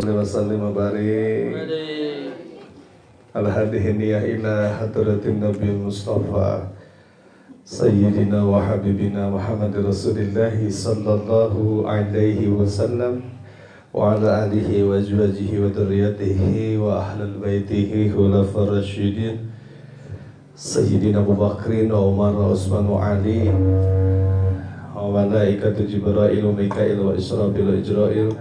salli wa sallim wa barik ala hadihiniya ila hadratin Nabi Mustafa Sayyidina wa Habibina Muhammad Rasulillahi sallallahu alaihi wasallam wa ala alihi wa azwajihi wa dhurriyyatihi wa ahlul baitihi khulafar rasyidin Sayyidina Abu Bakrin wa Umar wa Utsman wa Ali wa malaikatu Jibril wa Mikail wa Israfil wa Ijrail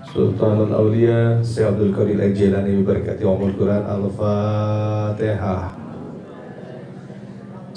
Sultanul Aulia Syekh Abdul Qadir Al-Jilani berkati umul Quran Al-Fatihah.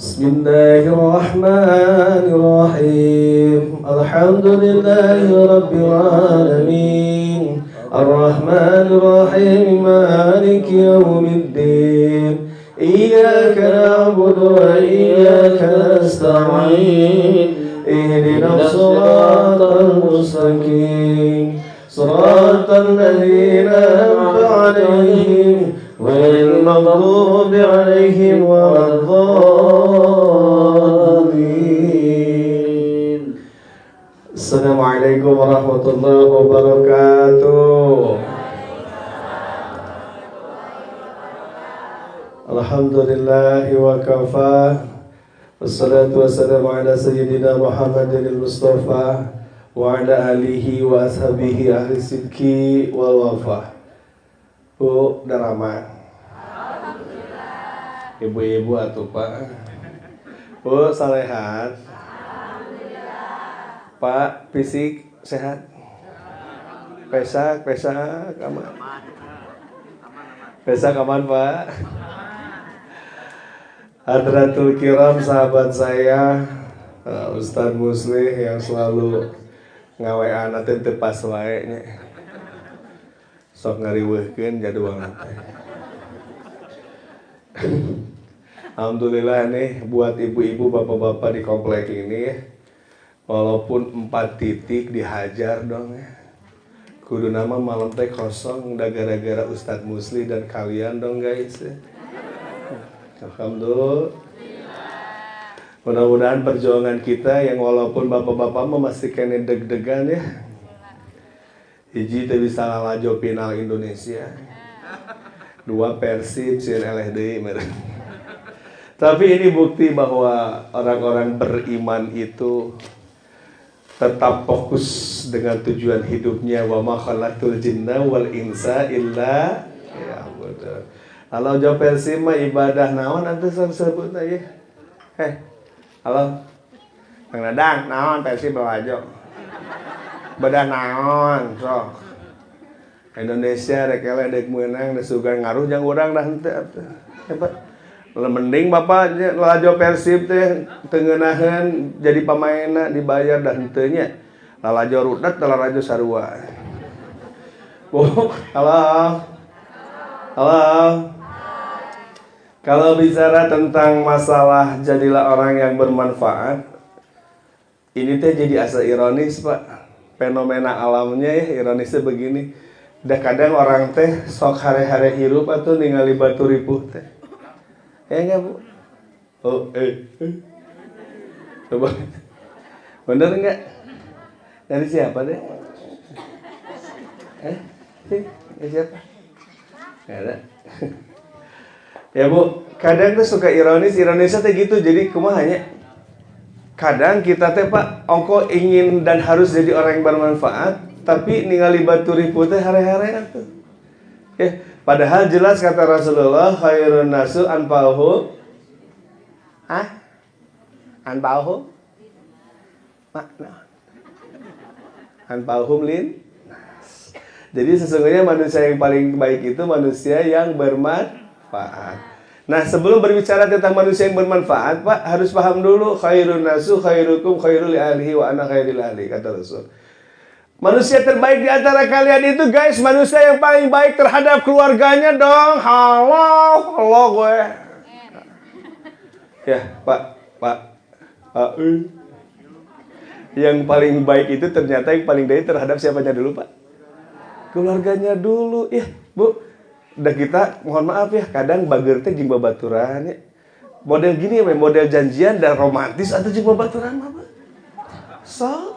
Bismillahirrahmanirrahim. Alhamdulillahi Rabbil Alamin Ar-Rahmanir Rahim Maliki Yawmiddin Iyyaka na'budu wa iyyaka nasta'in Ihdinas siratal mustaqim Siratal ladzina an'amta 'alaihim ghairil maghdubi 'alaihim waladdallin. Assalamualaikum warahmatullahi wabarakatuh. Alhamdulillahi wa kafa. Wassalatu wassalamu ala sayyidina Muhammadin al-Mustafa wa ala alihi wa ashabihi ahli sidki wal wafah. Bu Darama, ibu-ibu atuh Pak. Bu salehat. Pak fisik sehat. Pesak aman. Pesak aman Pak. Hadratul kiram sahabat saya Ustadz Muslih yang selalu ngawean teh teu pas wae nya. Sok ngariweuhkeun jadwalna teh. Alhamdulillah nih buat ibu-ibu bapak-bapak di komplek ini walaupun 4 titik dihajar dong ya. Kudu nama malam teh kosong udah gara-gara Ustadz Muslih dan kalian dong guys ya. Alhamdulillah. Mudah-mudahan perjuangan kita yang walaupun bapak-bapak memastikan deg-degan ya. Hiji teh bisa ngalajo final Indonesia. 2 Persib sieun LHD meureun. Tapi ini bukti bahwa orang-orang beriman itu tetap fokus dengan tujuan hidupnya wa ma khalaqtul jinna wal insa illa ya betul. Kalau jo Persib mah ibadah naon atuh sebut aja. Halo. Kang Dadang, naon Persib bawajo? Badah naon, sok. Indonesia rek eleh deuk meunang da sugan ngaruh jang urang dah henteu atuh. Hebat. Mending Bapak lajo Persib teh teu ngeunaheun jadi pamainna dibayar dah henteu nya. Lalajo rudet lalajo sarua. Halo. Kalau bicara tentang masalah jadilah orang yang bermanfaat, ini teh jadi asa ironis Pak. Fenomena alamnya ya ironisnya begini. Dah kadang orang teh sok hare-hare hirup atau ningali batu ripuh teh. Ya enggak Bu? Oh, coba. Bener enggak? Dari siapa deh? Siapa? Enggak ada. Ya Bu, kadang tuh suka ironisnya teh gitu. Jadi kumahanya kadang kita teh Pak ongko ingin dan harus jadi orang yang bermanfaat, tapi ningali batu ripuh teh hare-hare tuh. Ya, padahal jelas kata Rasulullah khairun nasu anfa'uhum. Anfa'uhum? Anfa'uhum lin. Jadi sesungguhnya manusia yang paling baik itu manusia yang bermanfaat. Nah, sebelum berbicara tentang manusia yang bermanfaat, Pak, harus paham dulu khairun nasu khairukum khairul li ahlihi wa ana khairul ahli kata Rasul. Manusia terbaik di antara kalian itu guys, manusia yang paling baik terhadap keluarganya dong. Halo gue. Ya, Pak. Yang paling baik itu ternyata yang paling baik terhadap siapanya dulu, Pak? Keluarganya dulu. Ya, Bu. Udah kita mohon maaf ya, kadang bager teh jeung babaturan ya. Model gini ya, model janjian dan romantis atau jeung babaturan mah. So,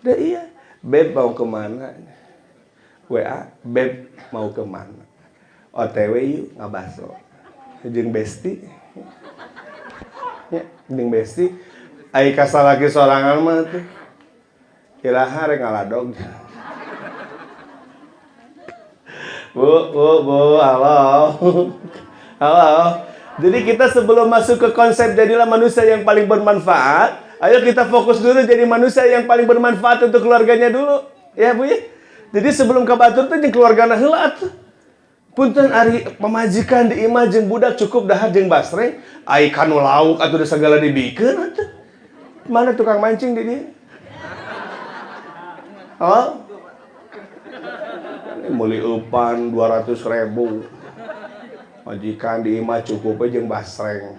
udah iya. Beb mau kemana? WA, beb mau kemana? OTW yuk ngabaso. Jeung besti. Ya, jeung besti. Ai kasalaki sorangan mah teh. Kiraha rek ngaladog. Bu, halo. Halo. Jadi kita sebelum masuk ke konsep jadilah manusia yang paling bermanfaat, ayo kita fokus dulu jadi manusia yang paling bermanfaat untuk keluarganya dulu. Ya, Bu ya. Jadi sebelum ke batur teh jeung keluargana heula atuh. Punten ari pamajikan di imah jeung budak cukup dahar jeung basreng, ai kanu lauk atuh da sagala dibikeun atuh. Mana tukang mancing di dieu? Oh? Muli upan 200.000. Majikan di imah cukup jeung basreng.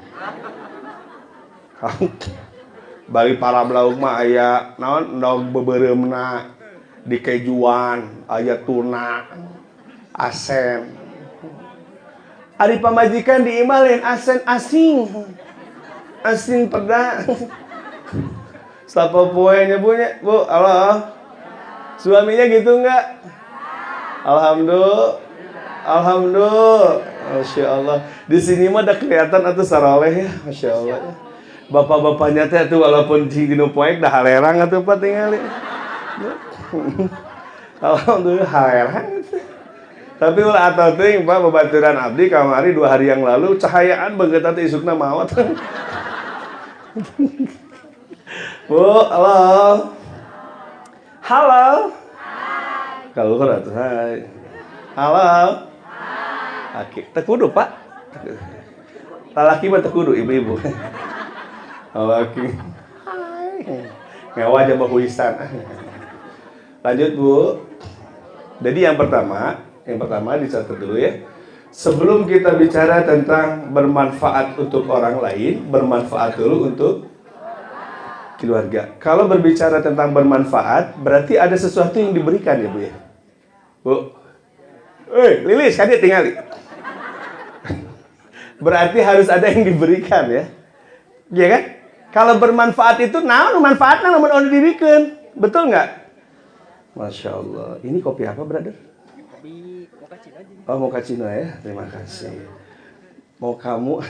Bari para belauk mah aya naon endog beubeuremna di kejuan, aya tuna, asen. Ari pamajikan di imah lain asen asing. Asing peda. Sapa poenya punya, Bu? Halo. Suaminya gitu enggak? Alhamdulillah. Masya Allah. Di sini mah udah kelihatan atuh saroleh ya. Masya Allah. Bapak-bapaknya teh tuh walaupun dinu poek dah halerang atuh Pak tingali. Alhamdulillah halerang. Tapi ulah atuh teuing Pak babaturan abdi kamari 2 hari yang lalu cahayaan beungeut teh isukna maot. Bu, halo. Halo. Kalau kan atuh hai. Halo. Laki, teu kudu Pak. Lalaki mah teu kudu ibu-ibu. Laki. Hai. Ngawa aja bahuisan. Lanjut Bu. Jadi yang pertama dicatat dulu ya. Sebelum kita bicara tentang bermanfaat untuk orang lain, bermanfaat dulu untuk keluarga. Kalau berbicara tentang bermanfaat, berarti ada sesuatu yang diberikan ya Bu ya. Bu. Lilis kan dia tinggali. Berarti harus ada yang diberikan ya. Iya kan? Kalau bermanfaat itu naon manfaatna lamun anu dibikeun. Betul enggak? Masya Allah. Ini kopi apa, brother? Kopi mocha Cina. Oh, mocha Cina ya. Terima kasih. Mau kamu.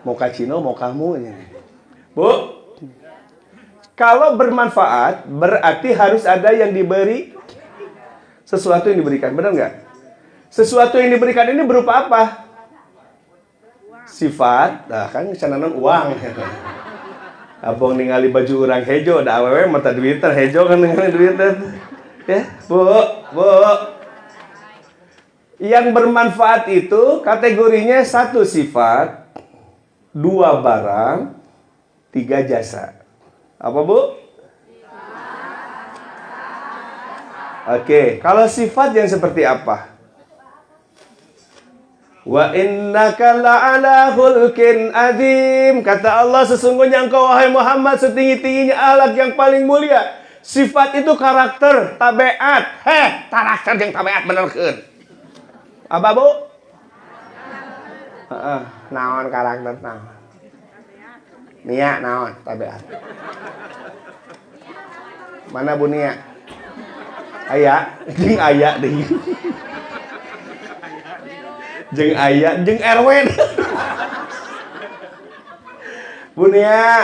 Mocha Cina mau kamu ini. Bu. Kalau bermanfaat berarti harus ada yang diberi. Sesuatu yang diberikan, benar nggak? Sesuatu yang diberikan ini berupa apa? Sifat, nah kan cananan uang. Abang ningali baju orang hejo, da awewe mata duitan hejo kan ningali duitan. Ya, Bu. Yang bermanfaat itu kategorinya 1 sifat, 2 barang, 3 jasa. Apa Bu? Oke, kalau sifat yang seperti apa? Wa innaka la'ala khulqin azim. Kata Allah, sesungguhnya engkau wahai Muhammad setinggi-tingginya akhlak yang paling mulia. Sifat itu karakter, tabiat. Karakter yang tabiat benerkeun. Apa Bu? Naon karakter naon? Nia naon tabiat. Mana Bu Nia? Aya, jeung aya deui. Jeung aya, jeung RW. Bu Nia.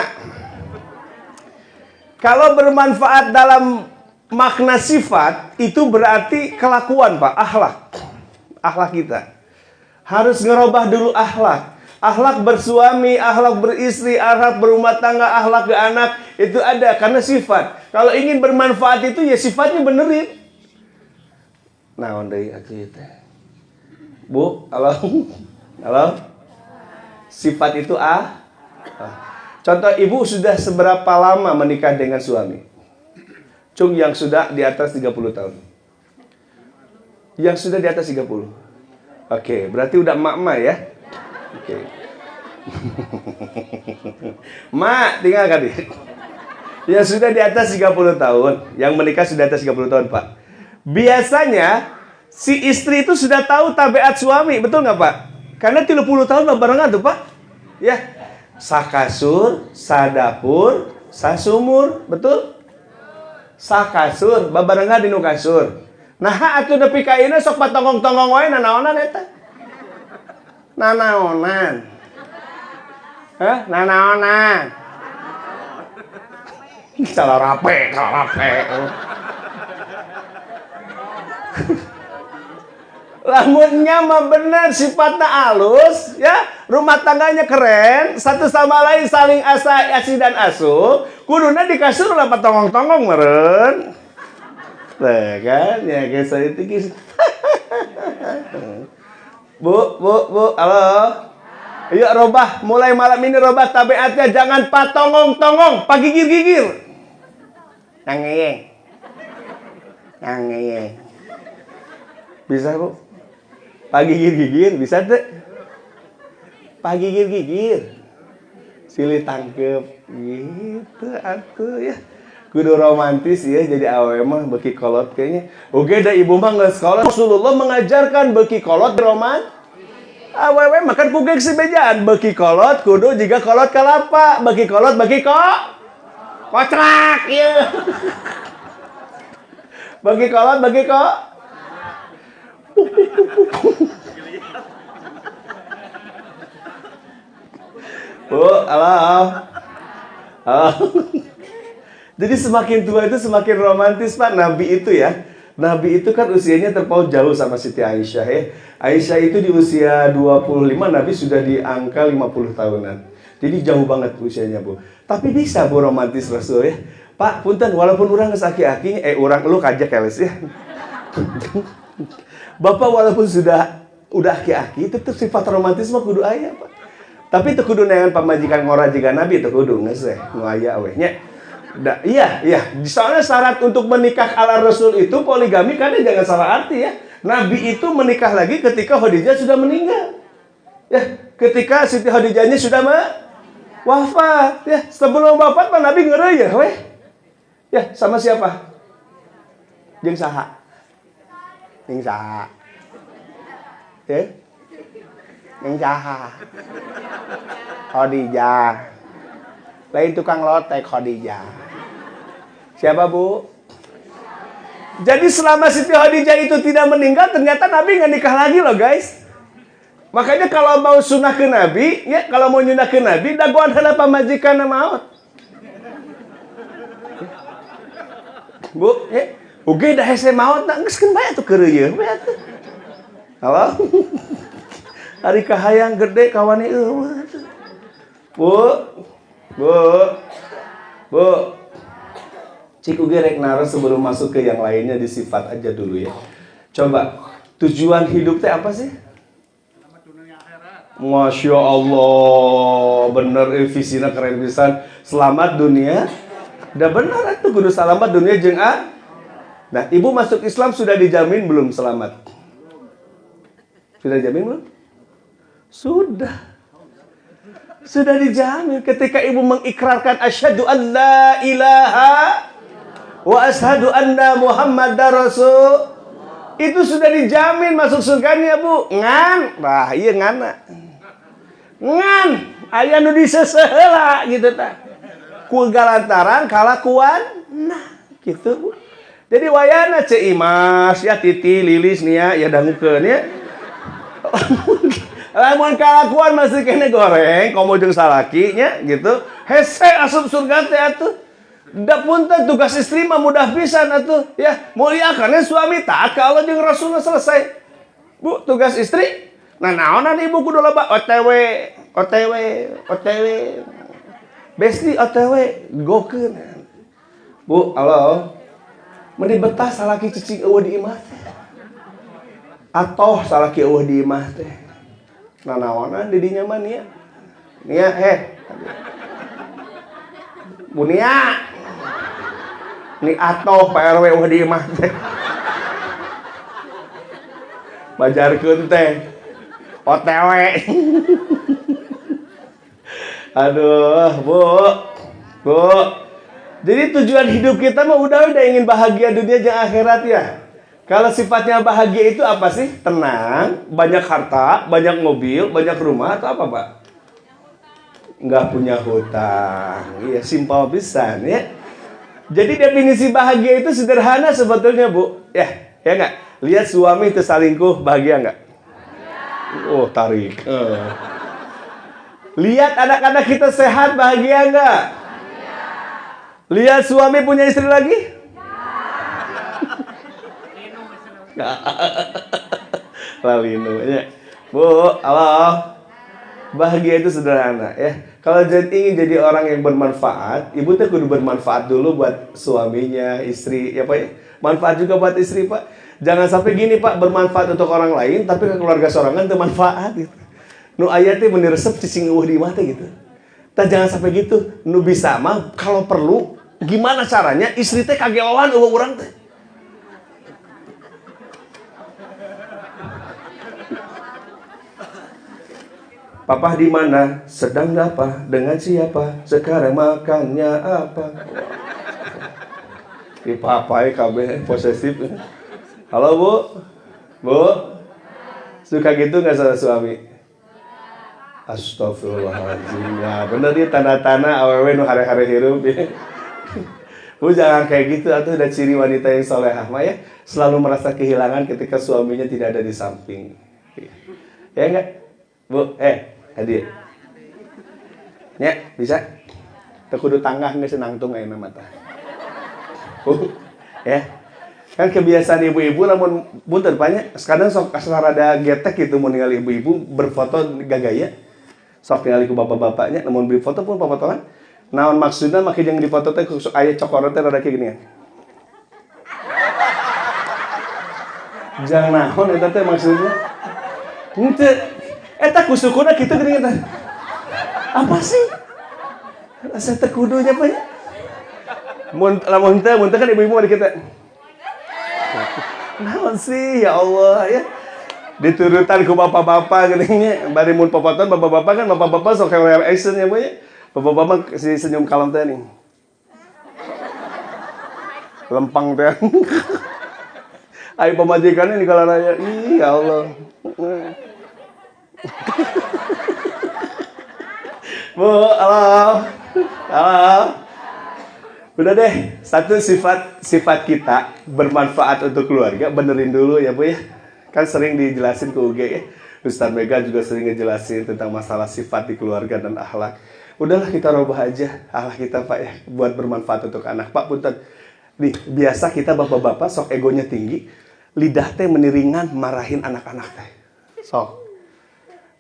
Kalau bermanfaat dalam makna sifat itu berarti kelakuan, Pak, akhlak. Akhlak kita. Harus ngerubah dulu akhlak. Akhlak bersuami, akhlak beristri, akhlak berumah tangga, akhlak ke anak, itu ada karena sifat. Kalau ingin bermanfaat itu ya sifatnya benerin. Naon deui atuh teh. Bu, halo. Halo. Sifat itu Contoh, ibu sudah seberapa lama menikah dengan suami? Cung yang sudah di atas 30 tahun. Yang sudah di atas 30. Oke, berarti udah emak-emak ya. Oke. Mak, tinggal kan? Yang sudah di atas 30 tahun, yang menikah sudah di atas 30 tahun, Pak. Biasanya si istri itu sudah tahu tabiat suami, betul nggak Pak? Karena 30 tahun barengan tuh Pak. Ya, sakasur, sadapur, sasumur, betul? Sakasur, babarengan di kasur. Nah atuh nepi ka ieu sok patongong-tongong wae nanaonan eta. Nanaonan. Hah? Nanaonan. Salah rape. Lamunnya mah bener sifatnya halus ya, rumah tangganya keren, satu sama lain saling asi dan asuh, kuduna di kasur lah patongong-tongong meren. Nah kan ya guys itu guys. Bu, halo. Ayo robah, mulai malam ini robah tabiatnya, jangan patongong-tongong, pagigir-gigir. Nangeyeng. Bisa bu? Pagigir-gigir bisa tuh? Pagigir-gigir. Silih tangkep gitu atuh ya. Kudu romantis ya jadi awewe mah beki kolot kayaknya. Oke da ibu mah geus kolot. Rasulullah mengajarkan beki kolot roman. Awewe makan kugek si bejaan beki kolot kudu jiga kolot kalapa. Beki kolot beki kocrak ya. Beki kolot beki Bu, halo. Jadi semakin tua itu semakin romantis Pak. Nabi itu ya, Nabi itu kan usianya terpaut jauh sama Siti Aisyah ya. Aisyah itu di usia 25, Nabi sudah di angka 50 tahunan. Jadi jauh banget usianya Bu. Tapi bisa Bu romantis Rasul ya. Pak, punten walaupun orang geus aki-aki, orang lu kajak keles ya. Bapak walaupun udah aki-aki, tetap sifat romantis mah kudu aya Pak. Tapi teu kudu neangan pamajikan ngorajikan Nabi teu kudu geus nu aya we nya. Iya. Soalnya syarat untuk menikah ala Rasul itu poligami kan jangan salah arti ya. Nabi itu menikah lagi ketika Khadijah sudah meninggal. Ya, ketika Siti Khadijahnya sudah wafat ya. Sebelum wafat mah Nabi ngeureuy ya weh. Ya, sama siapa? Jeung saha? Jeung saha? Ya? Jeung saha? Khadijah. Lain tukang lotek Khadijah. Siapa Bu? Jadi selama Siti Khadijah itu tidak meninggal, ternyata Nabi nggak nikah lagi loh guys. Makanya kalau mau sunah ke Nabi, ya kalau mau nyunah ke Nabi, dagoan heula pamajikan maot. Bu, ya, oke dah hese maot, geus keun bae atuh keureuyeun we atuh. Halo. Hari kahayang gede kawan eueuh. Bu. Cik uge rek naros sebelum masuk ke yang lainnya di sifat aja dulu ya. Coba, tujuan hidup teh apa sih? Masya Allah, bener visina keren pisan. Selamat dunia. Udah bener atuh kudu selamat dunia jeung Nah, ibu masuk Islam sudah dijamin belum selamat? Sudah dijamin belum? Sudah dijamin ketika ibu mengikrarkan asyhadu an la ilaha wa asyhadu anna muhammadar rasul. Itu sudah dijamin masuk surganya Bu. Ngan, bah ieu ngana. Ngan, aya nu diseuseut heula gitu tah. Ku galantaran kalakuan. Nah, gitu Bu. Jadi wayana ce Imas ya Titi Lilis nia ya dangukeun ya. Lamun kalakuan masih kene goreng, komo jeung salaki nya gitu. Hese asup surga teh atuh. Da punten tugas istri mah mudah pisan atuh ya. Muliakeun suami taat ka Allah jeung Rasulna selesai. Bu, tugas istri nah naonan ibu kudu loba OTW. Besti OTW gokeun. Bu, halo. Meni betah salaki cicing eueuh di imah teh. Atoh salaki eueuh di imah teh. Nanaonan di dinya mah nia. Nia Bu Nia. Ni atoh PRW eueuh di imah teh. Bajarkeun teh. OTW. Aduh, Bu. Jadi tujuan hidup kita mah udah ingin bahagia dunia jeung akhirat ya. Kalau sifatnya bahagia itu apa sih? Tenang, banyak harta, banyak mobil, banyak rumah atau apa, Pak? Enggak punya hutang. Iya, simpel pisan ya. Jadi definisi bahagia itu sederhana sebetulnya, Bu. Ya, Ya nggak? Lihat suami itu selingkuh, bahagia nggak? Oh, tarik. Lihat anak-anak kita sehat, bahagia nggak? Lihat suami punya istri lagi? Lalino ya. Bu, halo. Bahagia itu sederhana ya. Kalau ingin jadi orang yang bermanfaat, ibu tuh kudu bermanfaat dulu buat suaminya, istri, ya Pak ya. Manfaat juga buat istri, Pak. Jangan sampai gini, Pak, bermanfaat untuk orang lain tapi ke keluarga sorangan teu manfaat gitu. Nu aya teh bener resep cicing eueuh di mah teh gitu. Tah jangan sampai gitu. Nu bisa mah kalau perlu gimana caranya istri teh kageoan eueuh urang teh. Papa di mana? Sedang apa? Dengan siapa? Sekarang makannya apa? Di papai KB posesif. Halo Bu, Bu, suka gitu nggak sama suami? Astagfirullahaladzim. Ya bener dia tanda-tanda awewe nu hare-hare hirup ya. Bu jangan kayak gitu, atau ada ciri wanita yang solehah mah ya, selalu merasa kehilangan ketika suaminya tidak ada di samping. Ya enggak? Bu, hadiah. Ya, bisa? Tekudu tanggah nggak senangtung ayeuna mata. Bu, ya. Kan kebiasaan ibu-ibu namun punten banyak kadang sok rada getek gitu mun ningali ibu-ibu berfoto gagaya. Sok ningali ku bapak-bapaknya namun beli foto pun pemotongan. Naon maksudna make jeung di foto teh aya cokor teh rada kieu gini. Jang naon eta teh maksudnya? Henteu. Eta kusukuna kitu geuning eta. Apa sih? Asa teh kudunya apa ya? Lamun teu kan ibu-ibu mah kita. Naon sih ya Allah ya. Diturutan ku bapak-bapak geuning bari mun popoton bapak-bapak kan bapak-bapak sok kayak action ya boy. Bapak-bapak mah si senyum kalem teh nih. Lempang teh. Ai pamajikannya di kala raya. Ih ya Allah. Bu, halo. Halo. Udah deh, satu sifat kita bermanfaat untuk keluarga, benerin dulu ya Bu ya. Kan sering dijelasin ke UG ya. Ustaz Mega juga sering ngejelasin tentang masalah sifat di keluarga dan akhlak. Udahlah kita rubah aja akhlak kita Pak ya, buat bermanfaat untuk anak. Pak punten. Nih, biasa kita bapak-bapak sok egonya tinggi, lidah teh meniringan marahin anak-anak teh. Sok.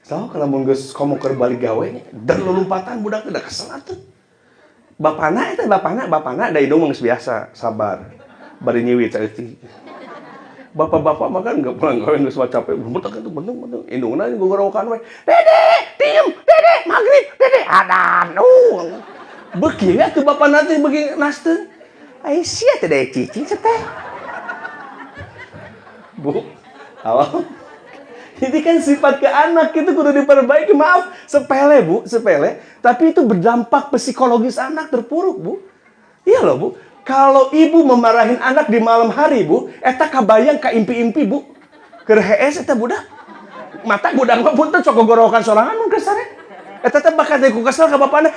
Kalau mun geus komo keur balik gawe, dan lulumpatan budak teh da kesel atuh. Bapana da hidung geus biasa, sabar. Bari nyiwit euy. Bapak-bapak mah kan enggak pulang gawe geus capek, budak itu bener indungna gogorokan we. Dede, diem, Dede, magrib, Dede, adan. Beuki ya tuh bapana teh beuki nasteun. Ai sia teh da cicing teh. Bu, halo. Ini kan sifat ke anak itu kudu diperbaiki. Maaf, sepele Bu, sepele. Tapi itu berdampak psikologis anak terpuruk Bu. Iya loh Bu. Kalau ibu memarahin anak di malam hari Bu, eta kabayang ka impi-impi Bu. Keur hees eta budak. Mata budak mah punten sok gogorokan sorangan mun kesare. Eta teh bakal ku kesel ka bapana.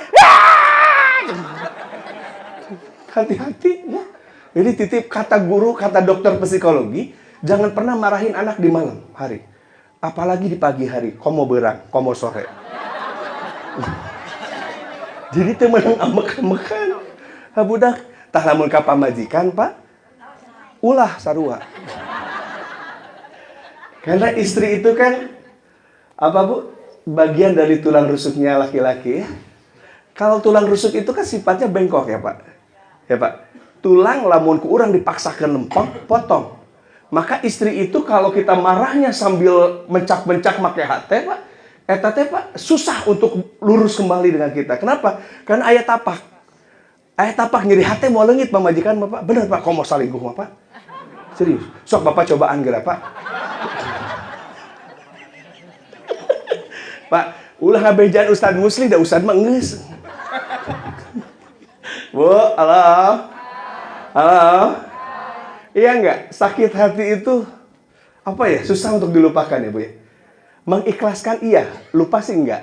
Hati-hati ya. Jadi titip kata guru, kata dokter psikologi, jangan pernah marahin anak di malam hari. Apalagi di pagi hari, komo berang, komo sore. Jadi teh menang amek-amekan. Budak, tah lamun ka pamajikan, Pak. Ulah sarua. Karena istri itu kan apa Bu? Bagian dari tulang rusuknya laki-laki ya. Kalau tulang rusuk itu kan sifatnya bengkok ya, Pak. Ya, Pak. Tulang lamun ku urang dipaksakeun lempeng, potong. Maka istri itu kalau kita marahnya sambil mencak-mencak make hate Pak, eta teh Pak susah untuk lurus kembali dengan kita. Kenapa? Karena aya tapak. Aya tapak nyeri hate mau leungit pamajikan Bapak. Bener Pak, komo salingkuh mah Pak. Serius. Sok Bapak cobaan geura Pak. Pak, ulah ngabejaan Ustaz Musli da Ustaz mah geus. Bu, halo. Halo. Iya enggak? Sakit hati itu apa ya? Susah untuk dilupakan ya Bu ya. Mengikhlaskan iya, lupa sih enggak.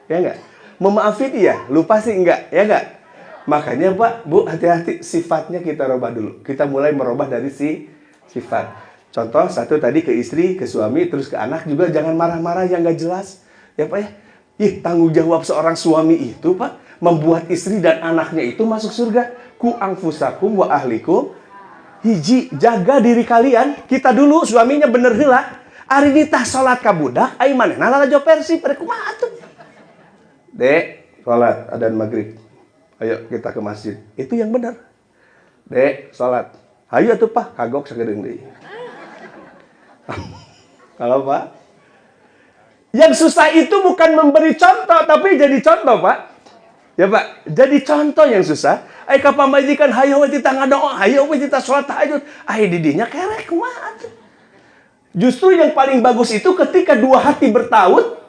Ya enggak? Memaafin iya, lupa sih enggak. Ya enggak? Makanya Pak, Bu, hati-hati sifatnya kita rubah dulu. Kita mulai merubah dari sifat. Contoh satu tadi ke istri, ke suami, terus ke anak juga jangan marah-marah yang nggak jelas. Ya Pak ya? Tanggung jawab seorang suami itu Pak, membuat istri dan anaknya itu masuk surga. Ku anfusakum wa ahlikum. Hiji, jaga diri kalian. Kita dulu suaminya bener heula. Ari ditah salat ka budak, ai manehna lalajo Persib, bari kumaha atuh? Dek, salat adzan maghrib. Ayo kita ke masjid. Itu yang benar. Dek, salat. Hayu atuh Pak, kagok sagedeung deui. Kalau Pak, yang susah itu bukan memberi contoh, tapi jadi contoh, Pak. Ya, Pak. Jadi contoh yang susah. Ai ka pamajikan hayu we kita ngadoa, hayu we kita salat tahajud. Ai didinya kerek kumaha atuh. Justru yang paling bagus itu ketika dua hati bertaut,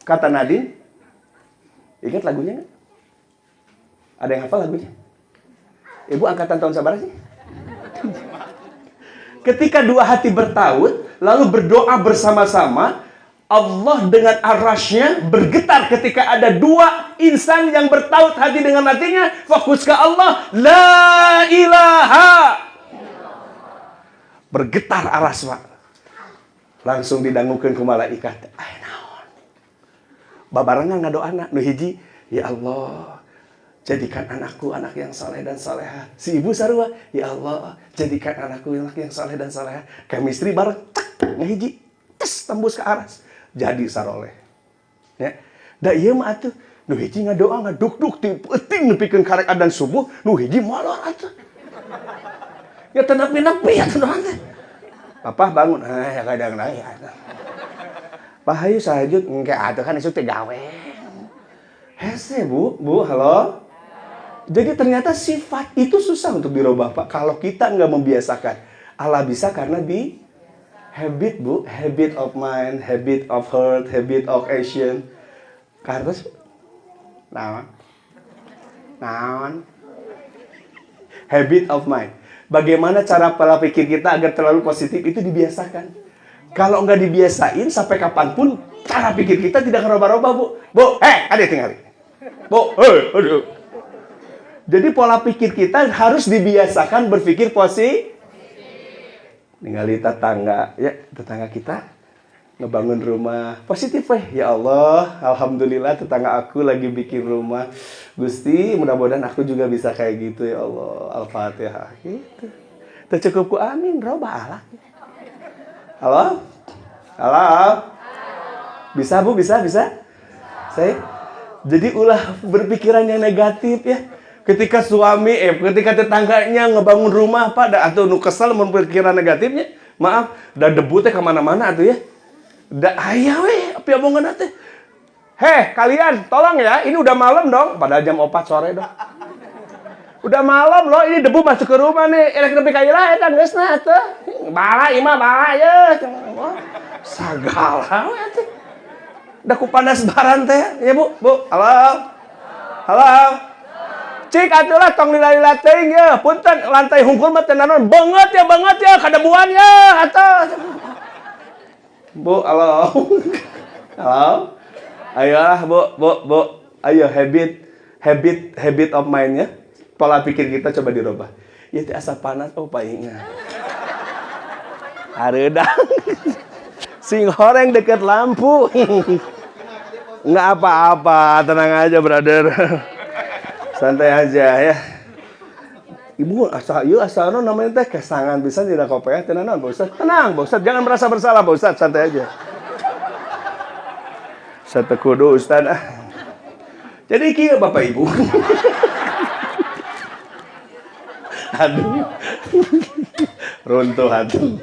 kata Nadine. Ingat lagunya enggak? Ada yang hafal lagunya? Ibu angkatan tahun sabar sih? Ketika dua hati bertaut, lalu berdoa bersama-sama, Allah dengan arasy-Nya bergetar ketika ada dua insan yang bertaut hati dengan hatinya. Fokus ke Allah. La ilaha. Bergetar aras, Pak. Langsung didangukeun ku malaikat. Ai naon? Babarengan ngadoana nu hiji, ya Allah, jadikan anakku anak yang saleh dan salehah. Si ibu sarua, ya Allah, jadikan anakku anak yang saleh dan salehah. Chemistry bareng, cek, ngahiji, tes, tembus ke aras. Jadi saroleh. Ya. Da ieu mah atuh, nu hiji ngadoa ngaduk-duk ti peuting nepikeun karek adzan subuh, nu hiji molor atuh. Ya teu nepi-nepi atuh naon teh. Papa bangun, ya kadang ya. Pak hayu sahajud engke atuh kan esuk teh gawe. Hese, Bu, halo. Jadi ternyata sifat itu susah untuk dirubah, Pak. Kalau kita nggak membiasakan. Allah bisa karena di habit, Bu. Habit of mind, habit of heart, habit of action. Karena naon? Habit of mind. Bagaimana cara pola pikir kita agar terlalu positif itu dibiasakan. Kalau nggak dibiasain, sampai kapanpun cara pikir kita tidak ngerubah-rubah, Bu. Bu, ada tinggal. Bu, aduh. Jadi pola pikir kita harus dibiasakan berpikir positif. Ningali tetangga, ya tetangga kita ngebangun rumah positif, ya Allah, alhamdulillah tetangga aku lagi bikin rumah. Gusti, mudah-mudahan aku juga bisa kayak gitu ya Allah. Al-Fatihah gitu. Tercukup ku amin, robah Allah. Halo? Halo? Bisa, Bu? Bisa? Saya? Jadi ulah berpikiran yang negatif ya. Ketika ketika tetangganya ngebangun rumah, Pak, atau nu kesal berpikiran negatifnya, maaf, dah debu teh kemana-mana atuh ya. Da aya we, api omongan teh. Heh, kalian, tolong ya, ini udah malam dong, padahal jam 4 sore dong. Udah malam loh, ini debu masuk ke rumah nih. Elek nepi ka ilah eta geusna teh. Bala imah bala ye. Sagala we teh. Da ku panas baran teh. Ya, Bu. Halo. Halo. Cik atulah tong lila-lila teuing ya. Punten lantai hungkul mah teh naon. Banget ya kadabuan ya atuh. Bu, halo. Halo. Ayolah, Bu. Ayo habit of mind ya. Pola pikir kita coba dirubah. Ya teh asa panas, paingnya. Hareudang. Sing horeng deket lampu. Nggak apa-apa, tenang aja, brother. Santai aja ya. Ibu asal namanya teh kesangan bisa tidak kopiah tenan Pak Ustaz. Tenang, Pak Ustaz, jangan merasa bersalah, Pak Ustaz, santai aja. Satekudu Ustaz. Jadi kieu Bapak Ibu. Aduh. Runtuh atuh.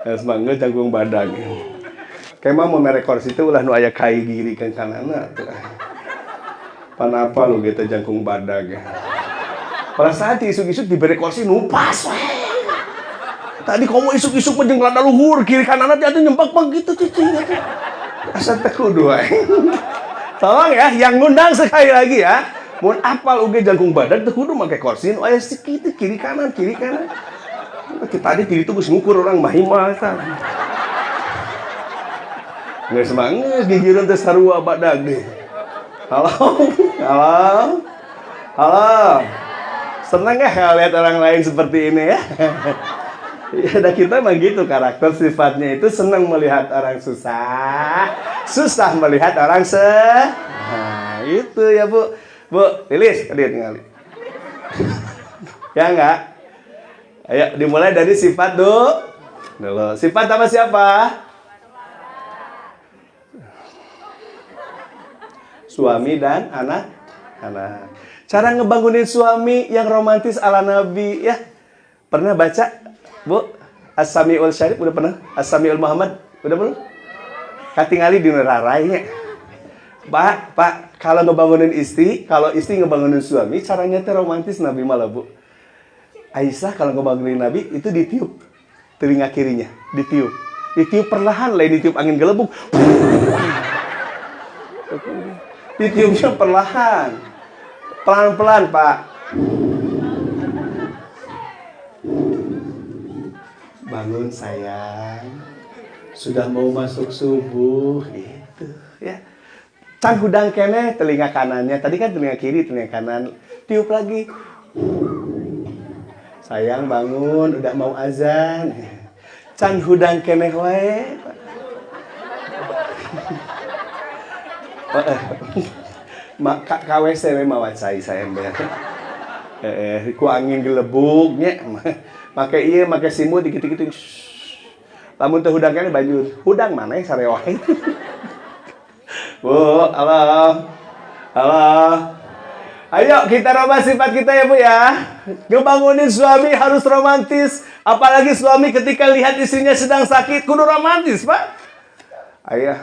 Geus mangga jangkung badag. Kemah mau merekor situ ulah nu aya kai giri kan kanana atuh. Panapa lu gitu jangkung badag. Pada saat isuk-isuk diberi kursi nupas. Tadi kamu isuk-isuk menjeng lada luhur kiri kanan nanti atuh nyempak gitu cicing. Asal tekudu wae. Tolong ya, yang ngundang sekali lagi ya. Mun apal uge jangkung badag teu kudu make kursi nu aya kitu kiri kanan. Kita tadi kiri itu geus ngukur orang mahima eta. Geus manggeus gigireun teh sarua badag deh. Halo. Senang ya lihat orang lain seperti ini ya. Ya, dan kita mah gitu karakter sifatnya itu senang melihat orang susah, susah melihat orang Nah, itu ya Bu. Bu, Lilis, lihat ngali. Ya enggak? Ayo dimulai dari sifat dulu. Sifat apa siapa? Suami dan anak. Cara ngebangunin suami yang romantis ala Nabi ya. Pernah baca? Bu, As-Sami'ul Syarif udah pernah? As-Sami'ul Muhammad udah belum? Katingali di nerarainya. Pak, kalau ngebangunin istri, kalau istri ngebangunin suami, caranya teh romantis Nabi malah Bu. Aisyah kalau ngebangunin Nabi itu ditiup telinga kirinya, ditiup perlahan, lain ditiup angin gelembung. Ditiupnya perlahan, pelan-pelan Pak. Bangun sayang, sudah mau masuk subuh gitu ya. Can hudang kene telinga kanannya, tadi kan telinga kiri, telinga kanan, tiup lagi. Sayang bangun, udah mau azan. Can hudang kene wae. KWC memang wacai sayang bener. Ku angin gelebuknya. Make simut dikit-dikit. Lamun teu hudang kene banjur. Hudang mana yang sarewa itu? Bu, halo. Ayo kita rubah sifat kita ya Bu ya. Ngebangunin suami harus romantis. Apalagi suami ketika lihat istrinya sedang sakit kudu romantis Pak. Ayo.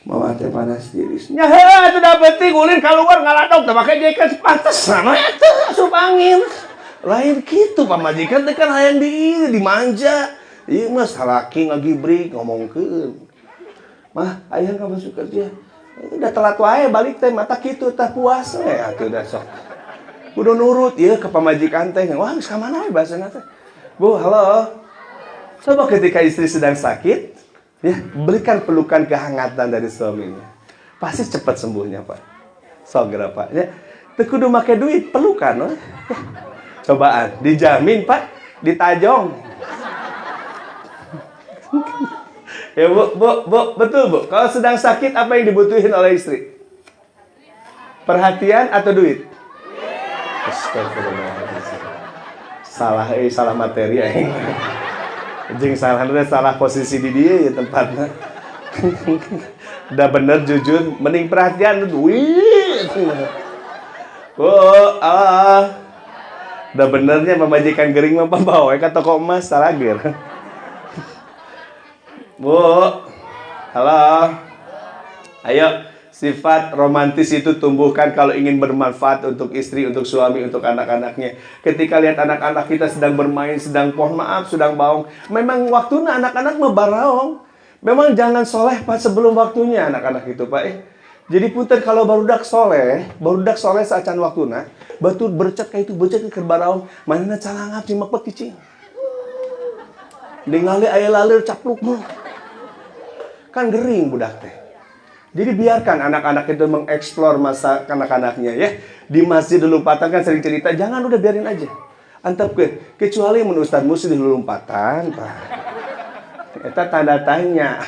Mau teh panas dirisnya. Heh, itu udah penting ulin keluar ngaladog teh make jaket pantes sama eta asup angin. Lain gitu pamajikan teh kan hayang dimanja. Ieu mah salaki ngagibrik ngomongkeun. Mah, aya ka masuk kerja. Udah telat wae balik teh mata kitu teh puas we atuh da sok. Kudu nurut ieu ka pamajikan teh. Wah, geus ka mana we bahasana teh. Bu, halo. Coba ketika istri sedang sakit, ya, berikan pelukan kehangatan dari suaminya. Pasti cepat sembuhnya, Pak. Sogera, Pak. Ya, teu kudu make duit, pelukan, we. Cobaan, dijamin Pak, ditajong. Ya Bu, betul Bu. Kalau sedang sakit apa yang dibutuhin oleh istri? Perhatian atau duit? Salah materi ya. Jeung salah posisi di dia ya tempatnya. Udah bener jujur, mending perhatian duit. Bu, udah benernya pemajikan gering mah pembawa ka toko emas salager. Bu, halo. Ayo, sifat romantis itu tumbuhkan kalau ingin bermanfaat untuk istri, untuk suami, untuk anak-anaknya. Ketika lihat anak-anak kita sedang bermain, sedang sedang baong, memang waktunya anak-anak mah baraong. Memang jangan soleh pas sebelum waktunya anak-anak itu, Pak. Jadi punten kalau barudak soleh saacan waktuna, batur bercet kayak itu, bercet ke baraong, manehna calangap simak pekicing. Ningali aya lalir capluk mah. Kan gering budak teh. Jadi biarkan anak-anak itu mengeksplor masa kanak-kanaknya ya. Di masjid Lulumpatan kan sering cerita, jangan udah biarin aja. Antep kecuali mun Ustaz Musi di Lulumpatan, Pak. Eta tanda tanya.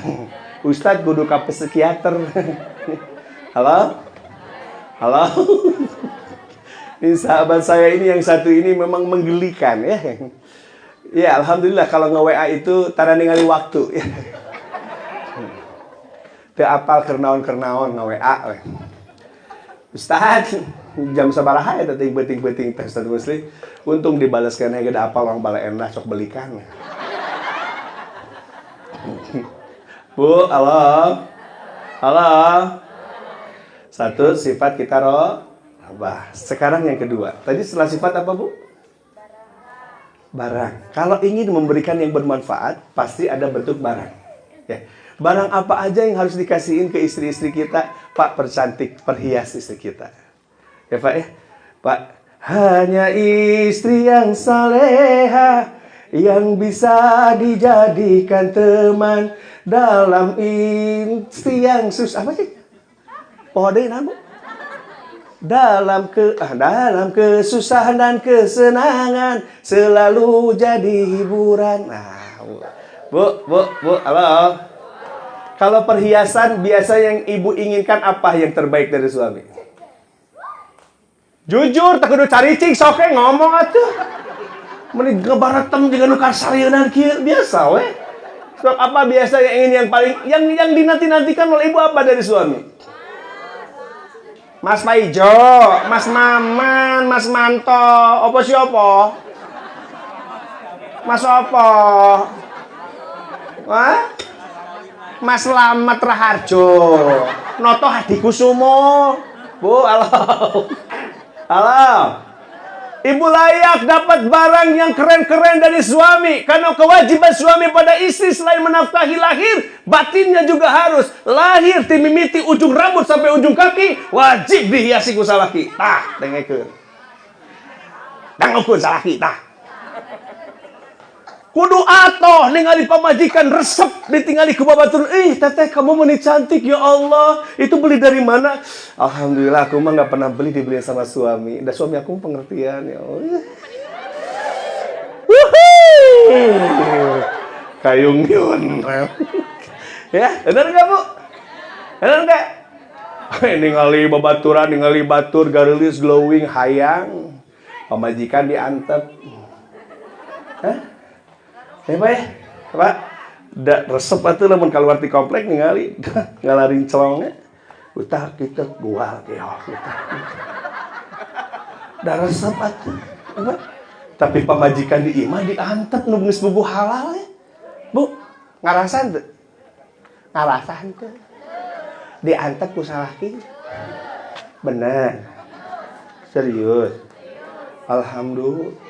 Ustaz kudu ka psikiater. Halo? Ini sahabat saya ini yang satu ini memang menggelikan ya. Ya, alhamdulillah kalau nge-WA itu tara ningali waktu ya. Teu apal kernaon-kernaon nge-WA we. Ustaz, jam sabaraha eta teh beuting-beuting teh Ustaz Musli. Untung dibalaskeun he da apal orang bala endah sok belikan. Bu, halo. Satu, sifat kita robah. Sekarang yang kedua. Tadi setelah sifat apa, Bu? Barang. Kalau ingin memberikan yang bermanfaat, pasti ada bentuk barang. Ya. Barang apa aja yang harus dikasihin ke istri-istri kita? Pak, percantik, perhias istri kita. Ya, Pak ya? Pak, hanya istri yang saleha yang bisa dijadikan teman dalam istri yang apa sih? Pohode Bu? dalam kesusahan dan kesenangan selalu jadi hiburan. Nah, Bu, halo. Kalau perhiasan biasa yang ibu inginkan apa yang terbaik dari suami? Jujur, tak kudu caricing soke ngomong atuh. Meni ngebaratem jeung nu kasareunan kieu biasa we. Sebab apa biasa yang paling yang dinanti-nantikan oleh ibu apa dari suami? Mas Paijo, Mas Maman, Mas Manto, opo siopo? Mas opo? Wah? Mas Slamet Raharjo, Noto Hadikusumo. Bu, halo. Halo. Ibu layak dapat barang yang keren-keren dari suami. Karena kewajiban suami pada istri selain menafkahi lahir, batinnya juga harus. Lahir timimiti ujung rambut sampai ujung kaki, wajib dihiasi ku salaki. Tah, dengekeun. Dangukeun salaki, tah. Kudu atoh ningali pamajikan resep ditinggali ku babatur. Teteh kamu meuni cantik ya Allah. Itu beli dari mana? Alhamdulillah aku mah enggak pernah beli, dibeli sama suami. Dan suami aku pengertian ya Allah. Kayung yun. Ya, benar enggak, Bu? Benar enggak? Ningali babaturan, ningali batur garelis glowing hayang. Pamajikan diantep. Hah? Pak, da resep atuh lamun kaluar ti komplek ningali ngalarin celongnya. Utah kita gual kieu. Da resep atuh. Tapi pamajikan di imah diantep nu geus bubuh halal ya. Bu, ngarasan teu? Ngarasan teu? Diantep ku salaki. Bener. Serius. Alhamdulillah.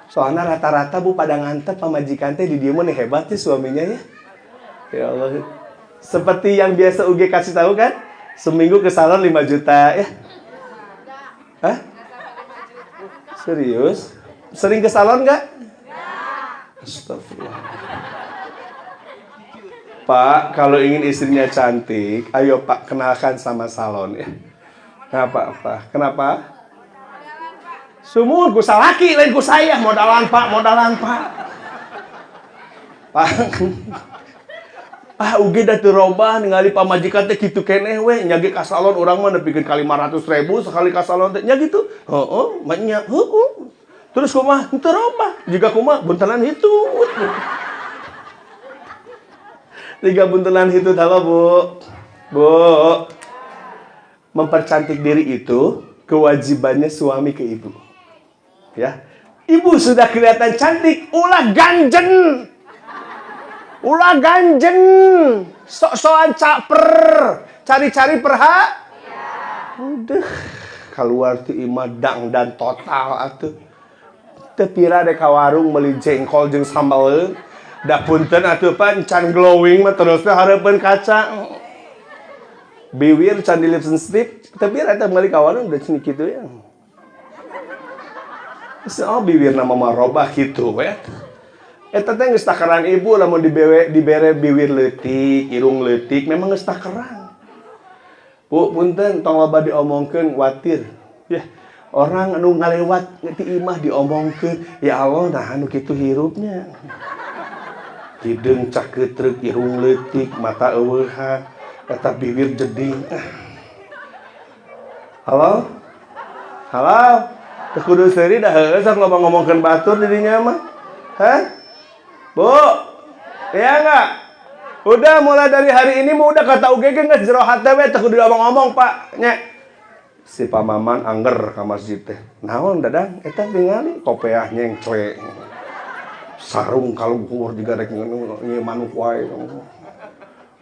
Soalnya rata-rata Bu pada ngantep pamajikan teh di dieu mah hebat sih suaminya ya. Ya Allah. Seperti yang biasa UG kasih tahu kan? Seminggu ke salon 5 juta ya. Hah? Serius? Sering ke salon enggak? Astagfirullah. Pak, kalau ingin istrinya cantik, ayo Pak kenalkan sama salon ya. Kenapa? Kenapa? Sumur ku salaki lain ku saya modalan Pak. Uge da teu robah ningali pamajikan teh kitu keneh we nyage ka salon urang mah nepikeun ka 500.000 sekali ka salon teh nya gitu. Heeh, nya heeh. Terus kumaha? Teu robah. Jiga kumaha buntelan hitu. Tiga buntelan hitu halo Bu. Bu. Mempercantik diri itu kewajibannya suami ke ibu. Ya, ibu sudah kelihatan cantik, ulah ganjen, sok-sokan caper, cari-cari udah keluar ti imah dang dan total atuh. Teu pira dek ka warung meuli jengkol jeung sambal. Da punten atuh Pak can glowing mah terus teh hareupeun kaca. Biwir can di lipstick strip, teu pira teh meuli ka warung udah cenah kitu ya. So, bibirna mama robah gitu we. Eta teh geus takaran ibu lamun dibere bibir leutik, irung leutik memang geus takaran. Bu, punten tong loba diomongkeun watir. Ya, orang anu ngalewat ti imah diomongkeun, ya Allah nah anu kitu hirupnya. Hideung cakeutrek, irung leutik, mata eueuhan, eta bibir jeding. Halo? Halo? Kudu seuri dah heueuh sok loba ngomongkeun batur di dinya mah. Hah? Bu. Iya enggak? Udah mulai dari hari ini mah udah kata UGG geus jero hate we teh kudu ngomong Pak. Nya. Si Pak Maman angger ka masjid teh. Naon dadang? Eta ningali kopiah nyengcwe. Sarung kaluhur juga rek ngieu manuk wae.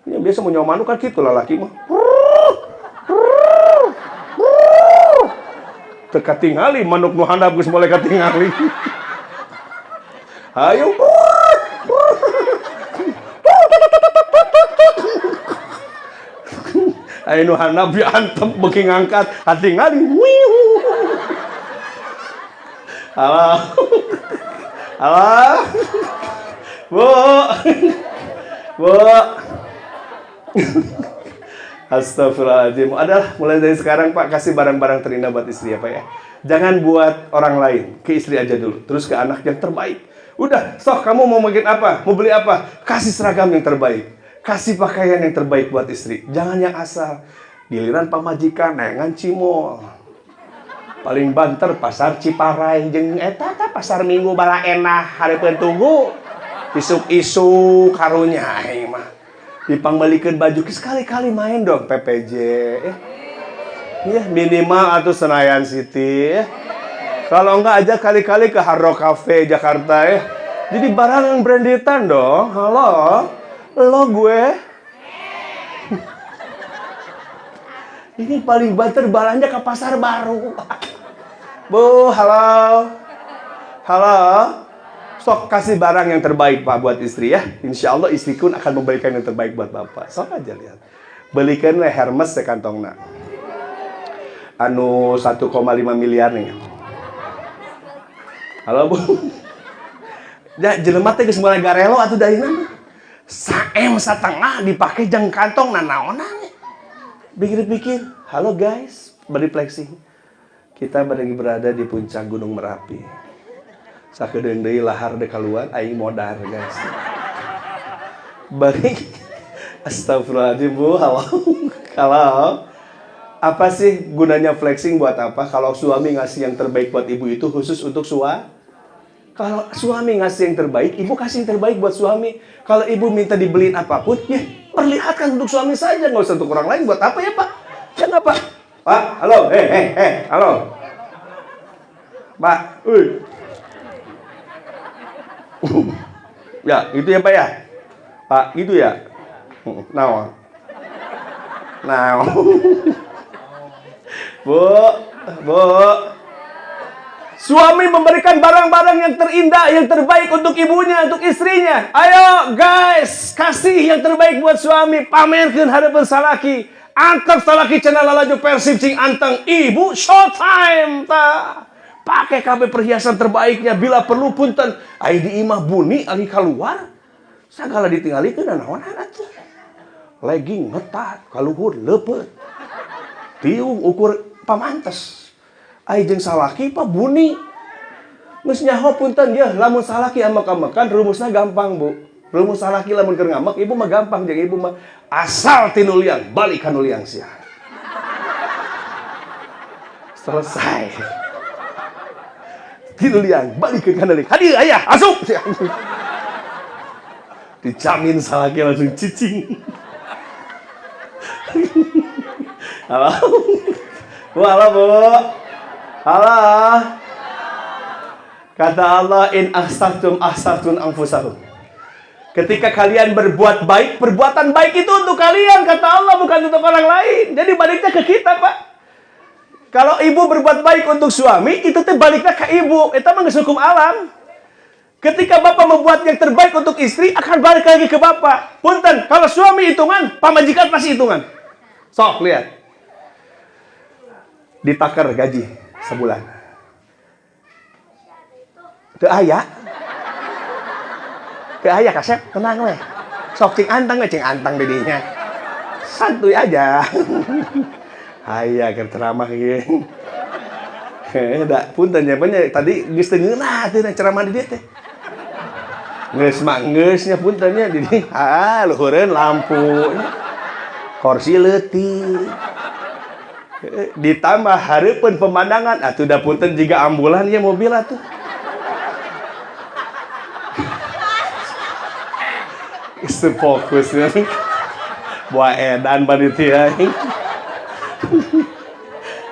Nya biasa mau nyawa manuk kan kitu lalaki mah. Teka tingali manuk nu handap geus mulai katingali. Hayu. Aya nu handap diantep beuki ngangkat, hatingali. Halo. Halo. Bu. Bu. Astagfirullahaladzim. Adalah mulai dari sekarang Pak, kasih barang-barang terindah buat istri ya Pak ya. Jangan buat orang lain, ke istri aja dulu. Terus ke anak yang terbaik. Udah, sok kamu mau bikin apa? Mau beli apa? Kasih seragam yang terbaik. Kasih pakaian yang terbaik buat istri. Jangan yang asal. Giliran pamajikan, nengan cimol. Paling banter pasar Ciparai. Jeung eta pasar Minggu bala enah. Harepeun tunggu. Isuk-isuk karunya aing mah. Dipangbalikan baju sekali-kali main dong PPJ ya minimal atau Senayan City ya. Kalau enggak aja kali-kali ke Hard Rock Cafe Jakarta ya. Jadi barang yang brandedan dong. Halo lo gue ini paling banter balanja ke pasar baru. Bu halo sok kasih barang yang terbaik Pak buat istri ya. Insya Allah istri pun akan memberikan yang terbaik buat Bapak. Sok aja lihat. Belikan Hermes sekantongna. Anu 1,5 miliar nih. Halo Bu. Ya jelema teh geus mulai garelo atuh daina. Saem satengah dipakai jang kantong nanaonan. Pikir-pikir, halo guys, beri flexing. Kita berada di puncak Gunung Merapi. Sakedeung deui lahar de kaluar aing modar guys. Bari astagfirullahaladzim Bu. Halo. Apa sih gunanya flexing buat apa? Kalau suami ngasih yang terbaik buat ibu itu khusus untuk Kalau suami ngasih yang terbaik, ibu kasih yang terbaik buat suami. Kalau ibu minta dibeliin apapun, ya perlihatkan untuk suami saja, nggak usah untuk orang lain. Buat apa ya Pak? Ya nggak Pak? Pak, halo, halo. Pak, ya, itu ya Pak ya? Pak, gitu ya? Nah. Bu. Suami memberikan barang-barang yang terindah, yang terbaik untuk ibunya, untuk istrinya. Ayo guys, kasih yang terbaik buat suami. Pamerkeun harapan salaki. Anteng salaki cenah lalaju Persib cing anteng. Ibu, showtime ta. Pakai kabeh perhiasan terbaiknya. Bila perlu punten. Ai di imah buni ali keluar. Sagala ditinggalikeun naonan atuh. Legging ngetat, kaluhur leupet. Tiung ukur pamantes. Ai jeung salaki Pak buni. Geus nyaho punten dia lamun salaki amek-amekan rumusna gampang Bu. Rumus salaki lamun keur ngamek ibu mah gampang jeung ibu mah asal tinu liang balik ka nu liang sia. Selesai. Tinu liang balik ke kana liang. Hadir ayah asup. Dijamin salaki langsung cicing. Halo. Bu, halo Bu. Halo. Kata Allah, in ahsantum anfusakum. Ketika kalian berbuat baik, perbuatan baik itu untuk kalian, kata Allah, bukan untuk orang lain. Jadi baliknya ke kita, Pak. Kalau ibu berbuat baik untuk suami, itu teh baliknya ke ibu. Itu mah geus hukum alam. Ketika bapak membuat yang terbaik untuk istri, akan balik lagi ke bapak. Punten, kalau suami hitungan, pamajikan pasti hitungan. Sok, lihat. Ditakar gaji sebulan. Teu aya kasep, tenang weh. Sok cing antang di dinya. Santuy aja. Aya keur ceramah ieu. Da punten nya tadi geus teu ngeunah teh ceramah di dieu teh. Geus mah geus nya punten nya di dieu. Luhureun lampu. Kursi leutik. Ditambah hareupeun pemandangan atuh da punten jiga ambulan ya mobil atuh. Isu fokusnya buah edan panitia.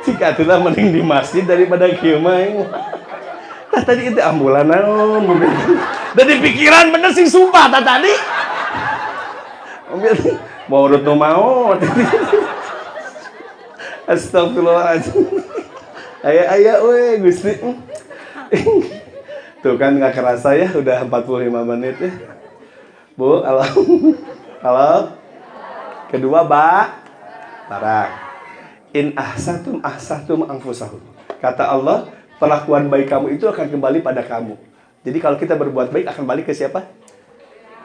Jika itulah mending di masjid daripada kieu mah. Tadi itu ambulan naon mobil. Dan di pikiran bener sing sumpah tadi. Mobil mau urut nu mau. Astagfirullahaladzim. Aya we Gusti. Tuh kan nggak kerasa ya udah 45 menit ya. Bu, halo. Halo. Kedua, Barak. In ahsantum anfusakum. Kata Allah, perlakuan baik kamu itu akan kembali pada kamu. Jadi kalau kita berbuat baik akan balik ke siapa?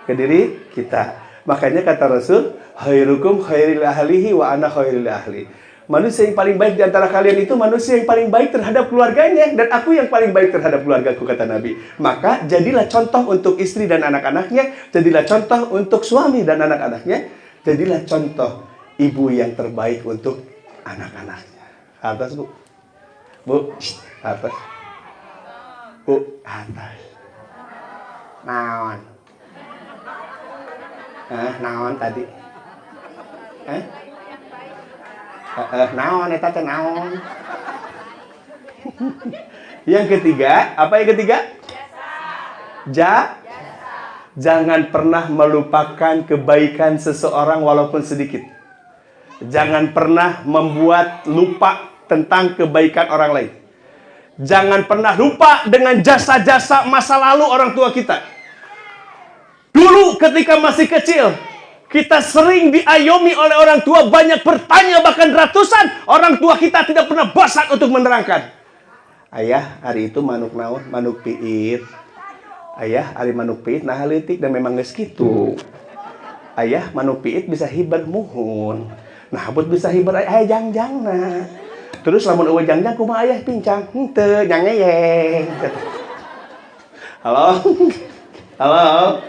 Ke diri kita. Makanya kata Rasul, khairukum khairil ahlihi wa ana khairil ahli. Manusia yang paling baik di antara kalian itu manusia yang paling baik terhadap keluarganya. Dan aku yang paling baik terhadap keluargaku, kata Nabi. Maka jadilah contoh untuk istri dan anak-anaknya. Jadilah contoh untuk suami dan anak-anaknya. Jadilah contoh ibu yang terbaik untuk anak-anaknya. Atas, Bu. Bu, atas. Bu, atas. Naon. Naon tadi. Naon eta teh naon. Yang ketiga, apa yang ketiga? Jangan pernah melupakan kebaikan seseorang walaupun sedikit. Jangan pernah membuat lupa tentang kebaikan orang lain. Jangan pernah lupa dengan jasa-jasa masa lalu orang tua kita. Dulu ketika masih kecil, kita sering diayomi oleh orang tua, banyak bertanya, bahkan ratusan. Orang tua kita tidak pernah bosan untuk menerangkan. Ayah, hari itu manuk naon? Manuk piit. Ayah, hari manuk piit nah halitik dan memang geus kitu. Ayah, manuk piit bisa hiber muhun. Nah, habut bisa hiber ayah jangjangna. Terus lamun eueuh jangjang kumaha ayah pincang? Henteu, nyangeyeng. Halo? Halo?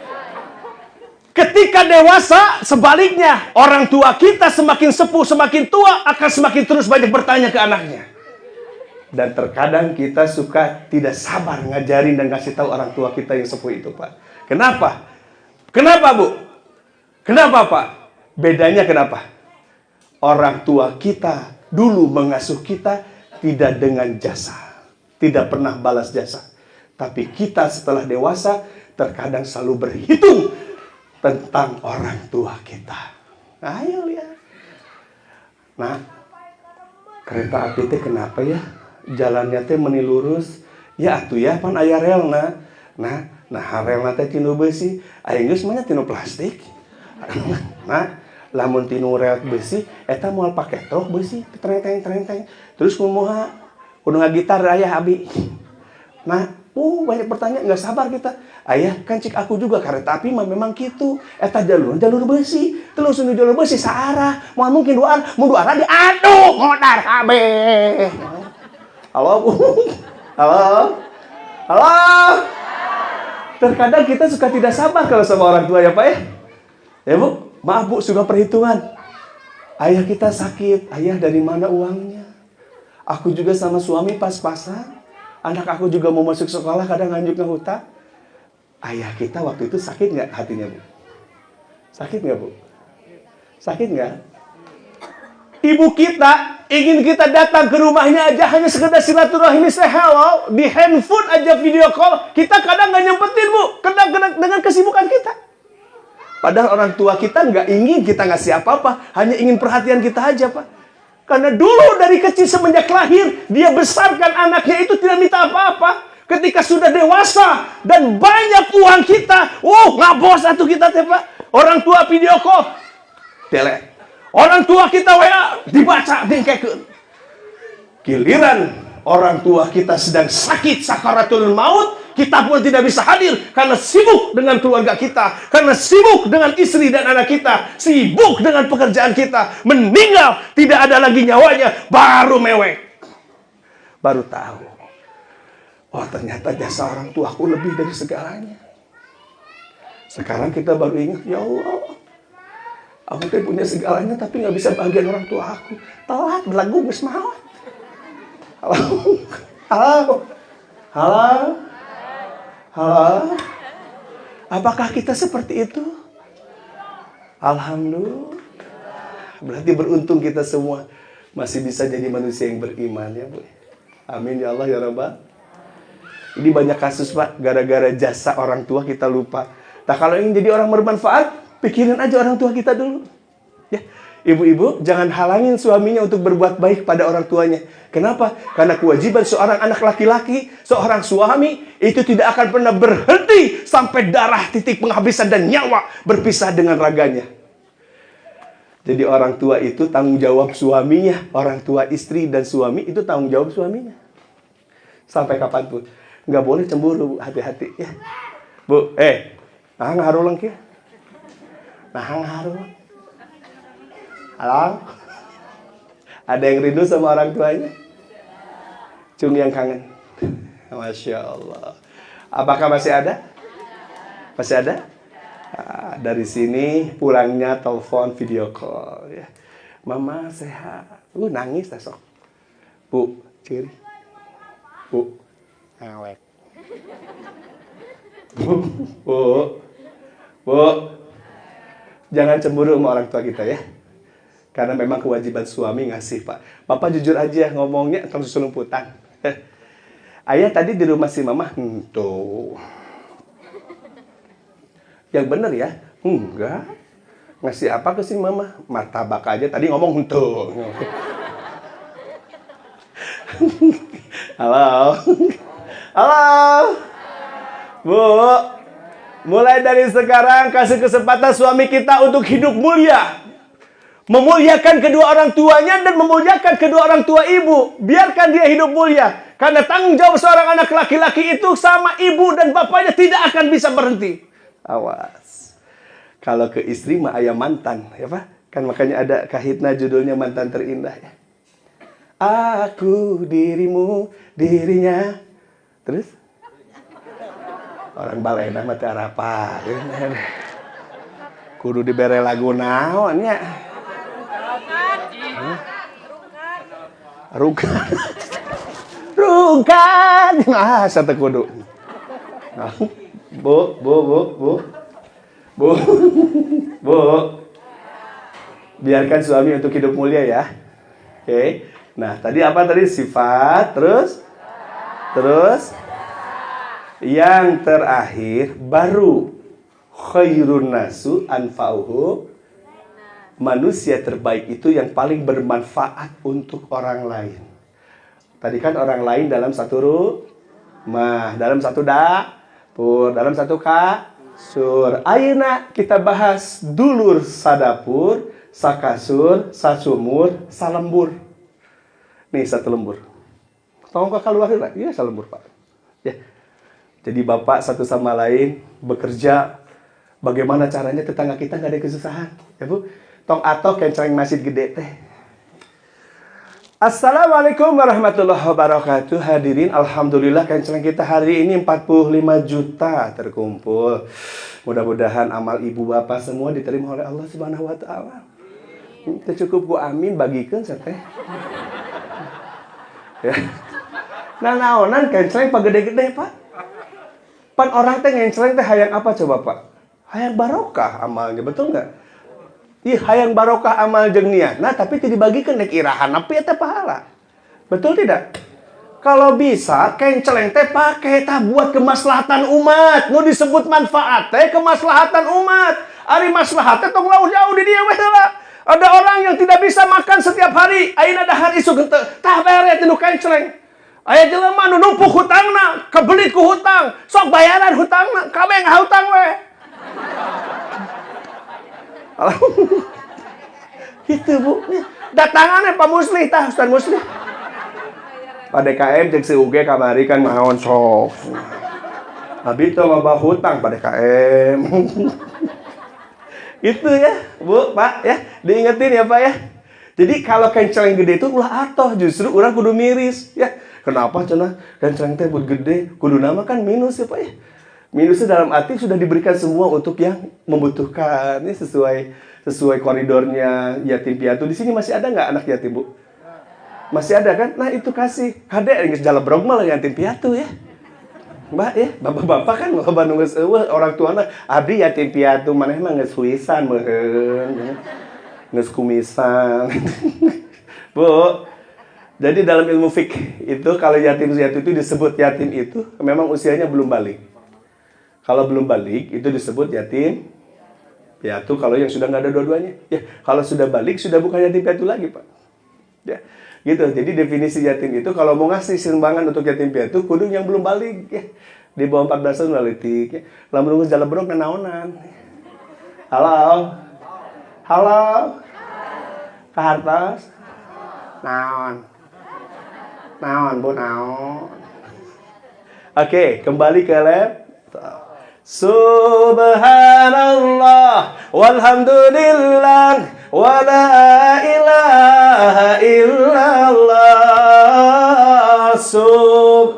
Ketika dewasa, sebaliknya, orang tua kita semakin sepuh, semakin tua, akan semakin terus banyak bertanya ke anaknya. Dan terkadang kita suka tidak sabar ngajarin dan kasih tahu orang tua kita yang sepuh itu, Pak. Kenapa? Kenapa, Bu? Kenapa, Pak? Bedanya kenapa? Orang tua kita dulu mengasuh kita tidak dengan jasa. Tidak pernah balas jasa. Tapi kita setelah dewasa, terkadang selalu berhitung tentang orang tua kita. Ayo lihat. Nah, kereta api teh kenapa ya? Jalannya teh meni lurus. Ya atuh ya pan aya relna. Nah relna teh tinu besi, aya geus mah tinu plastik. Nah, lamun tinu rel besi eta moal pake truk besi, tereng-tereng. Terus kumaha? Kudu ngagitar aya abi. Nah, banyak pertanyaan, nggak sabar kita. Ayah, kan cik aku juga kereta api mah memang gitu. Eta jalur besi. Terus nu jalur besi searah. Mau mungkin dua arah diaduh modar kabeh. Halo, Bu. Halo. Terkadang kita suka tidak sabar kalau sama orang tua ya, Pak ya. Ya, Bu. Maaf, Bu, sudah perhitungan. Ayah kita sakit. Ayah dari mana uangnya? Aku juga sama suami pas-pasan. Anak aku juga mau masuk sekolah, kadang nganjuk ngehuta. Ayah kita waktu itu sakit nggak hatinya, Bu? Sakit nggak, Bu? Sakit nggak? Ibu kita ingin kita datang ke rumahnya aja hanya sekedar silaturahmi, say hello, di handphone aja video call. Kita kadang nggak nyempetin, Bu, kadang dengan kesibukan kita. Padahal orang tua kita nggak ingin kita ngasih apa-apa, hanya ingin perhatian kita aja, Pak. Karena dulu dari kecil semenjak lahir, dia besarkan anaknya itu tidak minta apa-apa. Ketika sudah dewasa dan banyak uang kita, ngabos atuh kita teh, Pak. Orang tua video call, delete. Orang tua kita WA, dibaca, dingkekeun. Giliran orang tua kita sedang sakit sakaratul maut, kita pun tidak bisa hadir karena sibuk dengan keluarga kita, karena sibuk dengan istri dan anak kita, sibuk dengan pekerjaan kita. Meninggal, tidak ada lagi nyawanya, baru mewek. Baru tahu, oh ternyata jasa orang tuaku lebih dari segalanya. Sekarang kita baru ingat, ya Allah, aku kan punya segalanya tapi nggak bisa bahagian orang tua aku. Telat berlagu geus maot. Halo. Apakah kita seperti itu? Alhamdulillah. Berarti beruntung kita semua masih bisa jadi manusia yang beriman ya, Bu. Amin ya Allah ya Rabbal. Ini banyak kasus, Pak, gara-gara jasa orang tua kita lupa. Nah, kalau ingin jadi orang bermanfaat, pikirin aja orang tua kita dulu. Ya. Ibu-ibu, jangan halangin suaminya untuk berbuat baik pada orang tuanya. Kenapa? Karena kewajiban seorang anak laki-laki, seorang suami, itu tidak akan pernah berhenti sampai darah titik penghabisan dan nyawa berpisah dengan raganya. Jadi orang tua itu tanggung jawab suaminya. Orang tua istri dan suami itu tanggung jawab suaminya. Sampai kapanpun. Nggak boleh cemburu, hati-hati. Ya. Bu, ngarulang ya. Nah, ngaruh. Halo? Ada yang rindu sama orang tuanya? Cung yang kangen. Masya Allah. Apakah masih ada? Masih ada? Nah, dari sini pulangnya telepon video call ya. Mama sehat. Nangis tak sok. Bu, ciri. Bu, awek. Bu, jangan cemburu sama orang tua kita ya. Karena memang kewajiban suami ngasih, Pak. Papa jujur aja ngomongnya tentang selumputan. Ayah tadi di rumah si Mama, tuh. Yang bener ya? Enggak. Ngasih apa ke si Mama? Martabak aja tadi ngomong tuh. Halo. Halo. Bu. Mulai dari sekarang kasih kesempatan suami kita untuk hidup mulia. Memuliakan kedua orang tuanya dan memuliakan kedua orang tua ibu. Biarkan dia hidup mulia. Karena tanggung jawab seorang anak laki-laki itu sama ibu dan bapaknya tidak akan bisa berhenti. Awas. Kalau ke istri mah ayah mantan, ya Pak? Kan makanya ada kahitna judulnya Mantan Terindah ya. Aku dirimu, dirinya. Terus? Orang balena mah teu arapa. Kudu dibere lagu naon nya? Rukan. Rukan. Nah, sate kudu. Bu. Biarkan suami untuk hidup mulia ya. Oke. Nah, tadi apa tadi? Sifat, terus yang terakhir baru khairun nasu anfa'uhu. Manusia terbaik itu yang paling bermanfaat untuk orang lain. Tadi kan orang lain dalam satu rumah, dalam satu dapur, dalam satu kasur. Ayeuna kita bahas dulur sadapur, sakasur, sasumur, salembur. Nih satu lembur. Tolong kakak keluar lah. Iya salembur Pak. Ya. Jadi bapak satu sama lain bekerja. Bagaimana caranya tetangga kita nggak ada kesusahan, ya Bu? Tong atau kenceng masjid gede teh. Assalamualaikum warahmatullahi wabarakatuh. Hadirin, alhamdulillah kenceng kita hari ini 45 juta terkumpul. Mudah-mudahan amal ibu bapak semua diterima oleh Allah Subhanahu wa taala. Teu cukup ku amin bagikeun teh. Ya. Nah, naonan kenceng pagede-gede, Pak? Pan orang teh ngenceng teh hayang apa coba, Pak? Hayang barokah amalnya, betul nggak? Ih, hayang barokah amal jeung niatna, tapi teu dibagikeun nek irahan nepi eta pahala. Betul tidak? Kalau bisa, kenceleng teh pake tah buat kemaslahatan umat. Nu disebut manfaat teh kemaslahatan umat. Ari maslahat teh tong laur jauh di dieu we heula. Ada orang yang tidak bisa makan setiap hari, ayeuna dahar isuk henteu. Tah bere teh nu kenceleng. Aya jelema nu numpuk hutangna, kebelit ku hutang, sok bayaran hutangna, kabeh ngahutang we. Gitu Bu. Datangannya Pak Muslih tah, Ustaz Muslih. Pak DKM jeung si UG kamari kan maon sok. Abi teu loba hutang Pak DKM. Itu ya, Bu, Pak ya. Diingetin ya, Pak ya. Jadi kalau kenceleng gede itu ulah atoh, justru urang kudu miris ya. Kenapa cenah kenceleng teh buat gede? Kudu nama kan minus ya, Pak ya. Minusnya dalam arti sudah diberikan semua untuk yang membutuhkan. Ini sesuai koridornya yatim piatu. Di sini masih ada nggak anak yatim, Bu? Masih ada kan? Nah itu kasih. Kadek geus jalebrog mah yatim piatu ya. Mbak ya, bapak-bapak kan loba nu geus eueuh orang tuana abdi yatim piatu maneh mah geus huisan meuheun. Geus kumisan. Bu, jadi dalam ilmu fikih itu kalau yatim piatu itu disebut yatim itu memang usianya belum balik. Kalau belum balik itu disebut yatim piatu kalau yang sudah nggak ada dua-duanya. Ya, kalau sudah balik sudah bukan yatim piatu lagi, Pak. Ya, gitu. Jadi definisi yatim itu kalau mau ngasih sumbangan untuk yatim piatu kudu yang belum balik ya. Di bawah 14 tahun balitik ya. Lamun geus jalebrog naonan. Halo. Halo. Kahartos. Naon? Naon, Bu, naon? Oke, kembali ke laptop. Subhanallah walhamdulillah wa la ilaha illallah. Subhanallah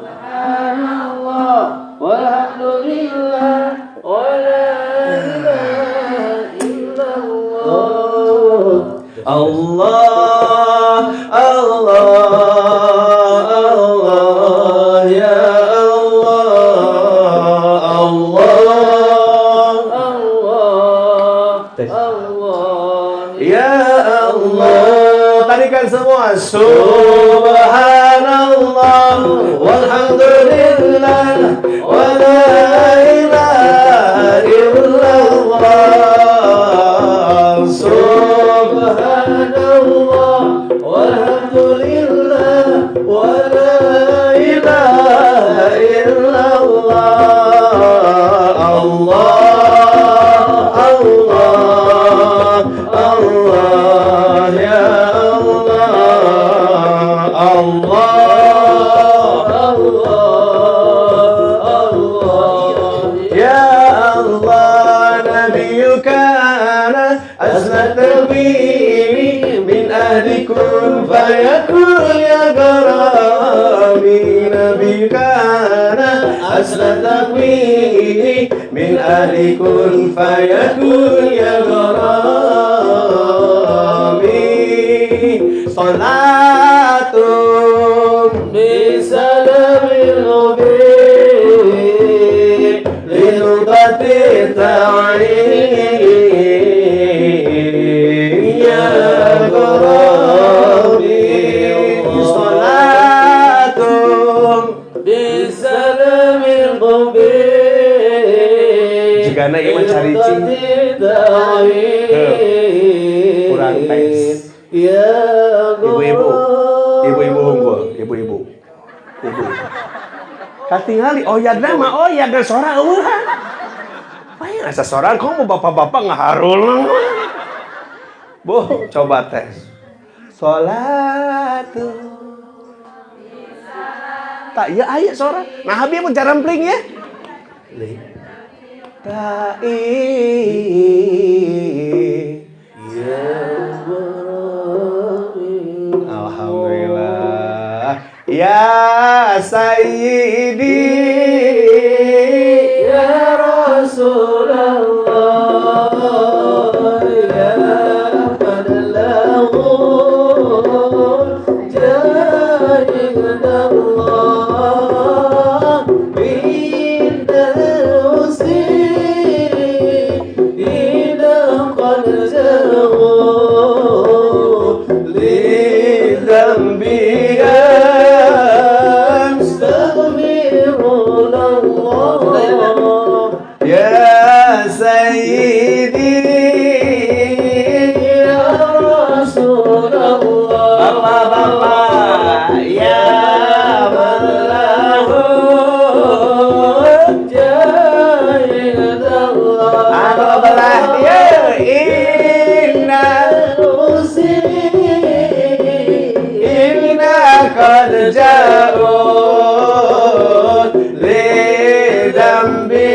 walhamdulillah wa la ilaha illallah. Allah, Allah, Allah, ya Allah, Allah, Allah, ya Allah. Tarikan semua. Subhanallah walhamdulillah wa la ilaha illallah. Subhanallah walhamdulillah wa la ilaha illallah. Allah, Allah, Allah, ya Allah, Allah, Allah, ya Allah. Nabiyuka asnat takwini min ahli kun fayakun ya garami. Nabiyuka asnat takwini min ahli kun fayakun ya garami. Salatum bisalamil mubin lilugati ta'in ya garami. Salatum bisalamil mubin jika anak iman carici kurang tes. ya Ibu-ibu, ibu-ibu unggul, ibu-ibu, ibu. Katingali, oyad nama oyad dan seorang orang. Paling asa seorang kamu bapak-bapak ngaharul. Bu, coba tes. Salatu. Tak ya ayat seorang. Nah habis pun jarampling ya. Ta'i alhamdulillah ya sayyidi ya Rasulullah ya fadlahu jahidallah bindal muslim idam qad zahu lidambi ya sayyidi ya Rasulullah Bapak ya mallahu jahidallah ano belah dia inna qad ja'ud lidambi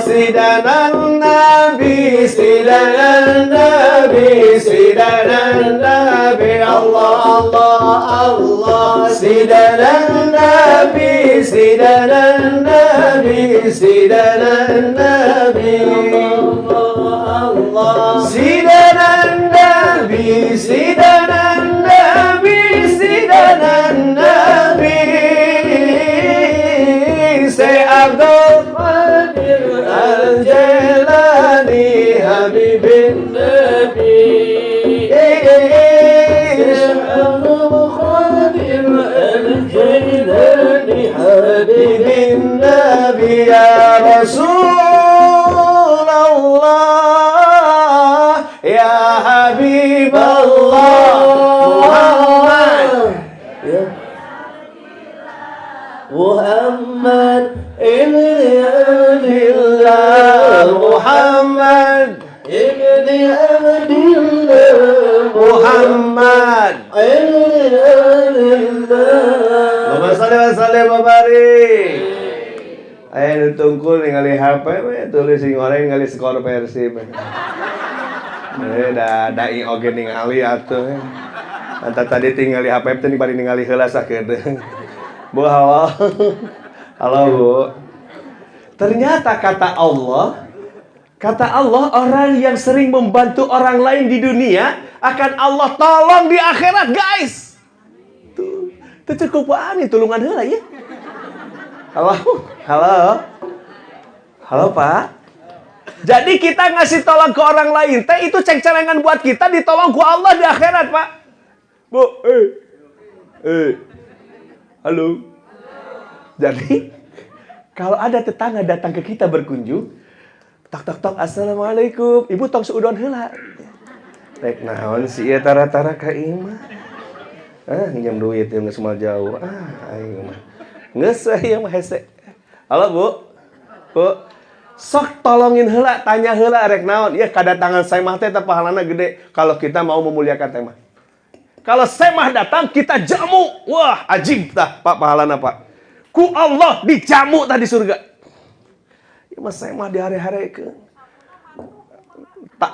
sidanan nabi sidanan nabi sidanan nabi Allah Allah Allah sidanan nabi sidanan nabi sidanan nabi Allah Allah sidanan nabi sidanan nabi sidanan nabi say Abdul Al-Jalani Habibin Nabi Abdul Qadir Al-Jalani Habibin Nabi ya Rasulullah ya Habiballah Muhammad Muhammad ibn Abdillah Muhammad ibn Abdillah Muhammad ibn Abdillah. Allahumma sholli wa sallim wa barik. Aya tungkul ningali HP we tulis sing goreng ningali skor Persib. Dai oge ningali atuh. Anta tadi tinggali HP teh bari ningali heula sakedeung. Bu halo. Halo Bu. Ternyata kata Allah orang yang sering membantu orang lain di dunia akan Allah tolong di akhirat, guys. Tuh cukup ani tulungan heula ya. Halo Pak. Jadi kita ngasih tolong ke orang lain, teh itu ceng-cengan buat kita ditolong ku Allah di akhirat, Pak. Bu, halo. Jadi kalau ada tetangga datang ke kita berkunjung, tok, assalamualaikum, ibu tong seudon heula. Rek naon si ieu tara-tara ka imah. Nginjem duit yang geus moal jauh. Aing mah. Geus ieu mah hese. Halo, Bu. Bu, sok tolongin heula, tanya heula rek naon. Ieu kadatangan saya mah teh pahalana gede kalau kita mau memuliakan teh mah. Kalau saya mah datang kita jamu. Wah, ajib tah Pak pahalana, Pak. Ku Allah dijamu tadi surga. Ya mas saya mah di hari-hari ke. Tak.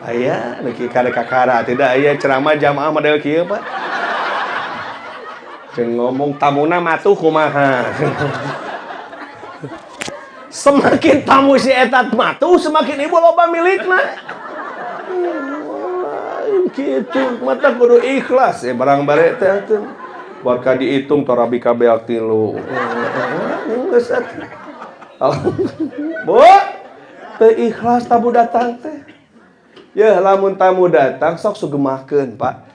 Aya niki kada kakara tidak aya ceramah jamaah model kieu, Pak. Jeung ngomong tamuna matuh kumaha. Semakin tamu si eta matuh semakin ibu loba milikna. Kitu mata kudu ikhlas ya barang bare teh atuh. Buat ka dihitung torabi kabeak 3. Geus atuh. Bu, teu ikhlas tamu datang teh. Ya lamun tamu datang sok sugemahkeun, Pak.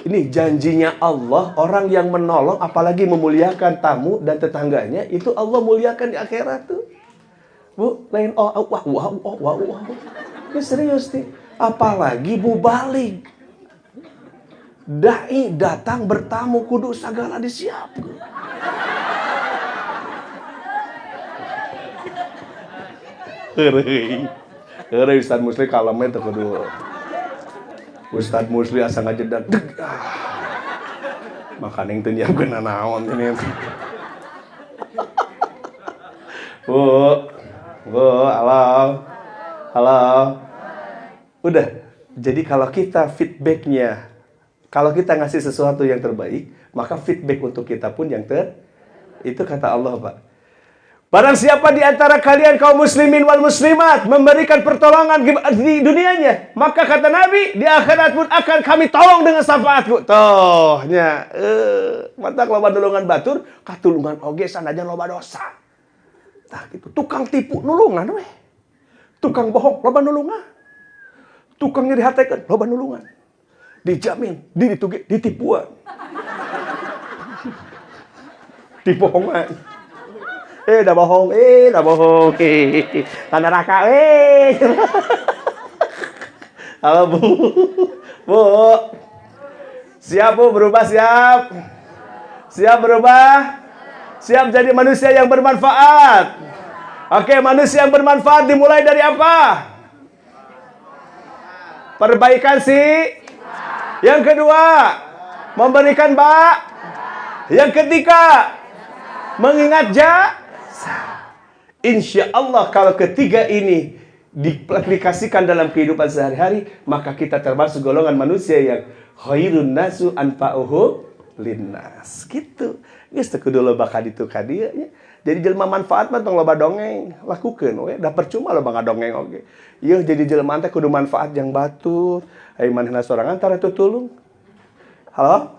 Ini janjinya Allah, orang yang menolong apalagi memuliakan tamu dan tetangganya itu Allah muliakan di akhirat tuh. Bu, lain wah. Ini serius nih. Apalagi bu balik. Dai datang bertamu kudu sagala disiapkeun. Heureuy Ustaz Musli kalem teh kudu. Ustaz Musli asa ngajedak. Makaning teu nyiapkeun naon ini. Bu, halo. Udah. Jadi kalau kita feedbacknya, kalau kita ngasih sesuatu yang terbaik, maka feedback untuk kita pun yang itu kata Allah, Pak. Barang siapa di antara kalian kaum muslimin wal muslimat memberikan pertolongan di dunianya, maka kata Nabi, di akhirat pun akan kami tolong dengan syafaatku. Toh nya mantap loba nulungan batur, katulungan oge sanajan loba dosa. Tah gitu. Tukang tipu nulungan we. Tukang bohong loba nulungan. Tukang nyeri hatekeun loba nulungan. Dijamin diri tuge ditipuan. Dibohongan. Dah bohong. Tanda raka, Halo, Bu. Bu. Siap, Bu, berubah, siap. Siap berubah. Siap jadi manusia yang bermanfaat. Oke, manusia yang bermanfaat dimulai dari apa? Perbaikan sih. Yang kedua, memberikan Yang ketiga, mengingat Insya Allah kalau ketiga ini diaplikasikan dalam kehidupan sehari-hari, maka kita termasuk golongan manusia yang khairun nasu anfa'uhu linnas. Gitu. Geus teu kudu loba ka ditu ka dieu nya. Jadi jelema manfaat mah tong loba dongeng, lakukeun we, da percuma loba ngadongeng oge. Ieu jadi jelema teh kudu manfaat yang batur. Ai manehna sorangan tara tutulung. Halo?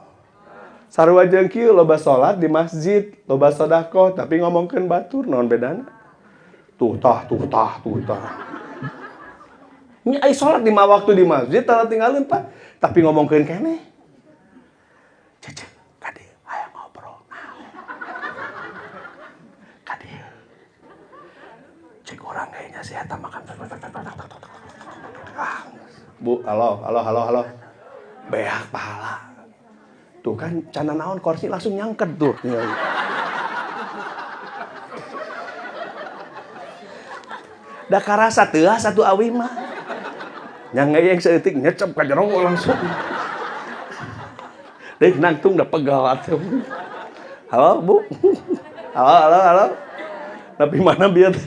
Sarua jeung kieu loba salat di masjid, loba sedekah tapi ngomongkeun batur naon bedana? Tuh tah. Ini ai salat 5 waktu di masjid tara tinggalin, Pak. Tapi ngomongkeun keneh. Cece, kade aya ngobrol. Kade. Cek orang kayaknya si eta makan. Bu, halo. Beak pahala. Tuh kan cana naon kursi langsung nyangket tuh. Da karasa teu satu awi mah. Nya ngeyeng saeutik nyecep ka jero langsung. Dek nangtung udah pegal atuh. Halo, Bu. Halo. Tapi mana biar?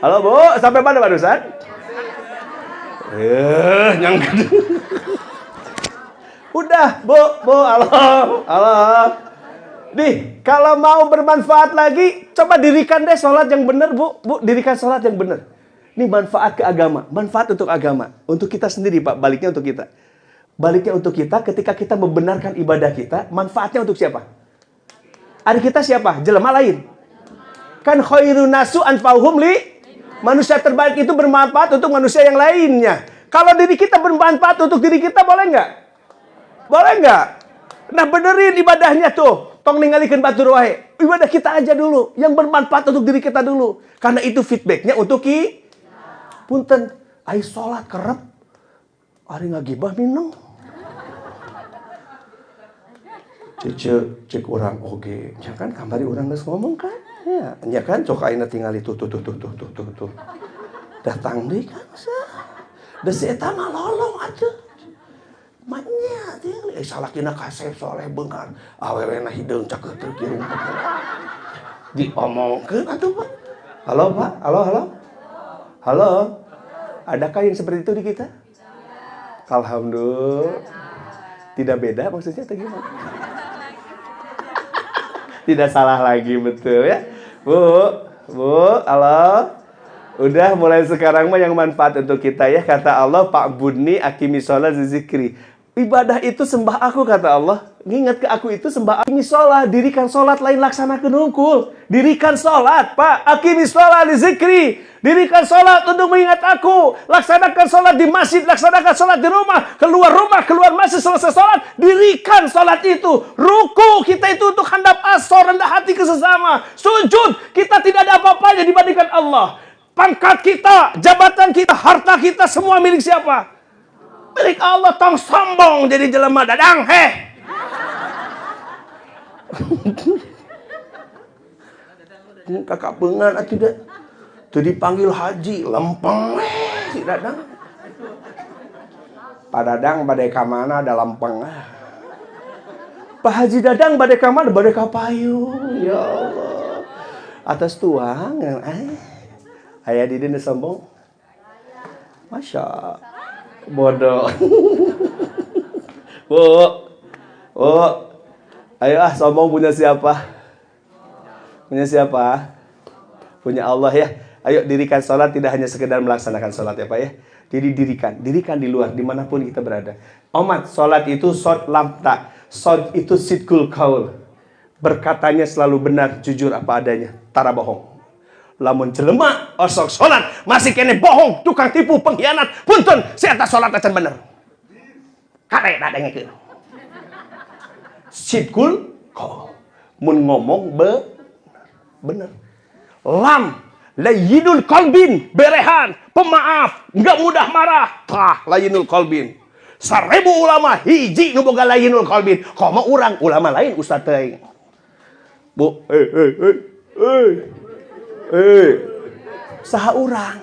Halo, Bu. Sampai mana barusan? Nyang. Udah, Bu. Halo. Nih, kalau mau bermanfaat lagi, coba dirikan deh sholat yang benar, Bu. Bu, dirikan sholat yang benar. Ini manfaat ke agama, manfaat untuk agama. Untuk kita sendiri, Pak, baliknya untuk kita. Baliknya untuk kita, ketika kita membenarkan ibadah kita, manfaatnya untuk siapa? Ada kita siapa? Jelema lain. Kan khairun nasu anfa'uhum li. Manusia terbaik itu bermanfaat untuk manusia yang lainnya. Kalau diri kita bermanfaat untuk diri kita, boleh nggak? Boleh nggak? Nah, benerin ibadahnya tuh. Tong ningalikeun batur wae. Ibadah kita aja dulu. Yang bermanfaat untuk diri kita dulu. Karena itu feedbacknya untuk punten. Ai sholat kerep. Ari ngagibah mineng. Cek orang oge. Ya kan kamari orang geus ngomong kan? Ya kan cok ayeuna tingali tuh. Datang deui kan sah. Da si eta mah lolong atuh. Maknya tingali salakina kasep soleh beungar. Awewena hideung cakeut kieu. Diomongkeun atuh, Pak. Halo, Pak. Halo. Adakah yang seperti itu di kita? Alhamdulillah. Tidak beda maksudnya atau gimana? Tidak salah lagi, betul ya. Bu, halo. Udah mulai sekarang mah yang manfaat untuk kita ya. Kata Allah, Pak Budni akimi sholat zikri. Ibadah itu sembah aku, kata Allah. Ingat ke aku itu sembah akimi sholat. Dirikan sholat lain laksanakan hungkul. Dirikan sholat, Pak. Akimi sholat zikri. Dirikan sholat untuk mengingat aku. Laksanakan sholat di masjid. Laksanakan sholat di rumah. Keluar rumah, keluar masjid, selesai sholat. Dirikan sholat itu. Ruku kita itu untuk handap asor, rendah hati ke sesama. Sujud, kita tidak ada apa-apanya dibandingkan Allah. Pangkat kita, jabatan kita, harta kita, semua milik siapa? Milik Allah. Tong sombong jadi jelema dadang. Kakak pengan atuh dah. Tuh dipanggil haji, lempeng si Dadang. Pak Dadang badai ka mana ada lempeng. Pak Haji Dadang badai ka mana? Badai ka payung. Ya Allah. Atas tuang aya di dieu sombong. Masya bodoh. Bu. Ayo sombong punya siapa? Punya siapa? Punya Allah ya. Ayo dirikan sholat, tidak hanya sekedar melaksanakan sholat ya Pak ya. Jadi dirikan di luar, dimanapun kita berada. Omat, sholat itu sod lamta. Sod itu sidkul kaul. Berkatanya selalu benar, jujur apa adanya. Tara bohong. Lamun jelema, osok sholat, masih kene bohong, tukang tipu, pengkhianat. Punten, si eta sholat acan bener. Kare, ada ngekeun. Sidkul kaul. Mun ngomong bener. Lam layinul qalbin, berehan, pemaaf, nggak mudah marah. Tah, layinul qalbin. 1000 ulama hiji nu boga layinul qalbin. Komo urang ulama lain ustaz teh. Bu, saha urang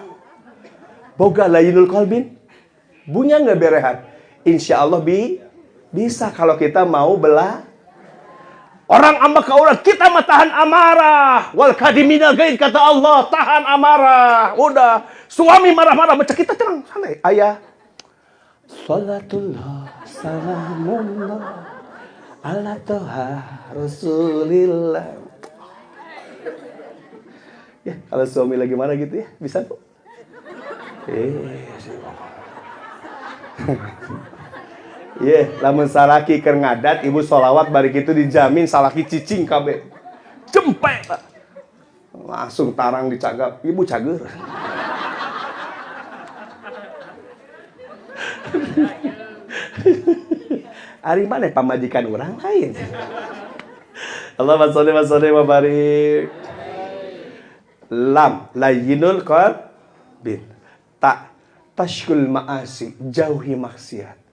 boga layinul qalbin? Bunya nggak berehan? Insya Allah bisa kalau kita mau belah. Orang ambak ke orang, kita mah tahan amarah. Wal kadiminal gaid, kata Allah, tahan amarah. Udah, suami marah-marah, macam kita tenang, santai. Ayah, salatullah, salamullah, ala toha rasulillah. Ya, kalau suami lagi marah gitu ya, bisa kok. Lamun salaki keur ngadat ibu sholawat bari kitu dijamin salaki cicing kabeh. Cempek. Langsung tarang dicagap, ibu cager. Ari mana pamajikan orang lain. Allahumma sholli wa barik. Lam layyinul qalbin. Tak tashkul ma'asi, jauhi maksiat.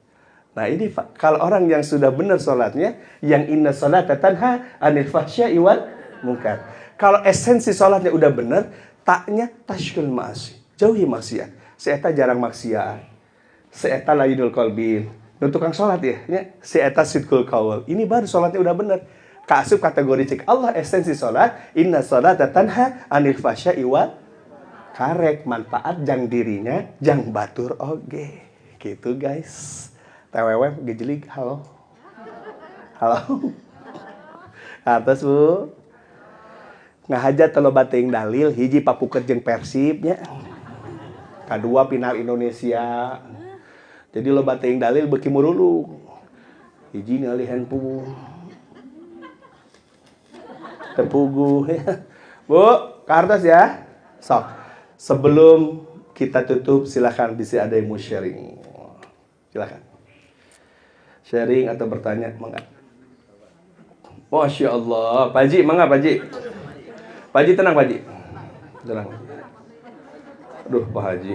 Nah ini kalau orang yang sudah benar sholatnya, yang inna sholata tanha anil fahsya'i wal munkar. Kalau esensi sholatnya udah benar, taknya tashkul ma'asi, jauhi maksiat. Seeta jarang maksiat, seeta layinul qalbin, tukang sholat ya, si eta sidqul qaul. Ini baru sholatnya udah bener. Kaasup kategori cek Allah esensi sholat. Inna sholata tanha anil fasya'i wal karek manfaat jang dirinya, jang batur oge. Gitu guys. TWW gejelig, halo. Halo. Atas Bu. Ngahajat telo bateing dalil hiji papuket jeung Persibnya. Kadua final Indonesia. Jadi lo bateing dalil beuki murulu. Hiji ningali handphone. Tepugu ya. Bu, kartas ya. Sok. Sebelum kita tutup silakan bisa ada yang mau sharing. Silakan. Sharing atau bertanya, mangga. Masya Allah, Pak Haji, mangga Pak Haji. Pak Haji tenang Pak Haji. Tenang. Aduh Pak Haji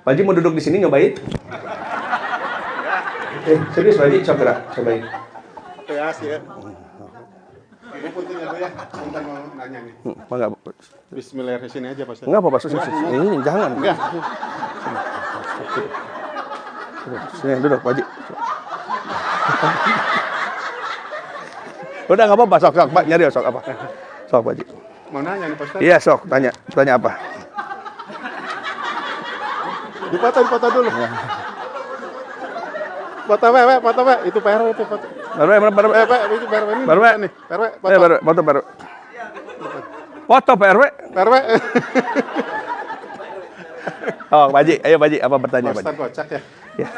Pak Haji mau duduk di sini nyobain? Serius Pak Haji, cobain. Ya sih ya. Ini pentingnya tuh ya, bentar mau nanya nih. Mangga. Bismillahirrahmanirrahim sini aja Pak Ustaz. Enggak apa-apa, ini jangan. Enggak. Sini duduk Pak Haji. Udah nggak apa-apa, sok Pak, nyari sok apa? Sok Pak Haji. Mau nanya nih Pak Ustaz. Iya sok, tanya apa? Dipotong dulu. Ya. Foto itu PRW itu foto. Baru Itu PRW ini. Baru nih. PRW foto. baru. Foto PRW. PRW. Oh, Pak Haji, ayo Pak Haji, apa bertanya Pak Ustaz Haji? kocak ya. Ya.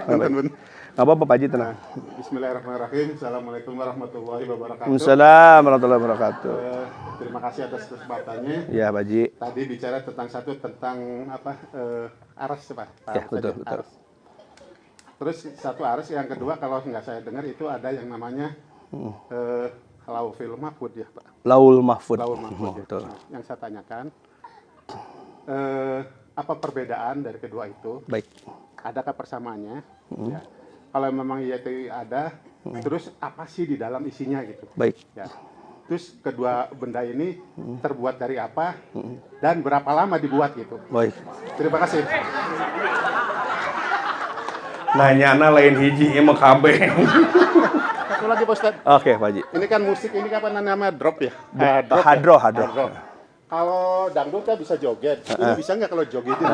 Bun. Nggak apa-apa Pak Haji, tenang. Bismillahirrahmanirrahim. Assalamualaikum warahmatullahi wabarakatuh. Waalaikumsalam warahmatullahi wabarakatuh. Terima kasih atas kesempatannya. Ya Pak Haji. Tadi bicara tentang apa? Aras Pak. Ya, betul. Aras. Terus satu aras, yang kedua kalau nggak saya dengar itu ada yang namanya Laufil Mahfud ya Pak. Laul Mahfud. Laul Mahfud. Betul. Nah, yang saya tanyakan, apa perbedaan dari kedua itu? Baik. Adakah persamaannya? Ya. Kalau memang iya itu ada, terus apa sih di dalam isinya gitu? Baik. Ya. Terus kedua benda ini terbuat dari apa dan berapa lama dibuat gitu? Baik. Terima kasih. Nanyana lain hiji emang kabeh. Satu lagi Pak Ustadz. Oke Pak Haji. Ini kan musik, ini kapan namanya drop ya? Hadro. Kalau dangdut kan bisa joget. Ini bisa nggak kalau jogetin?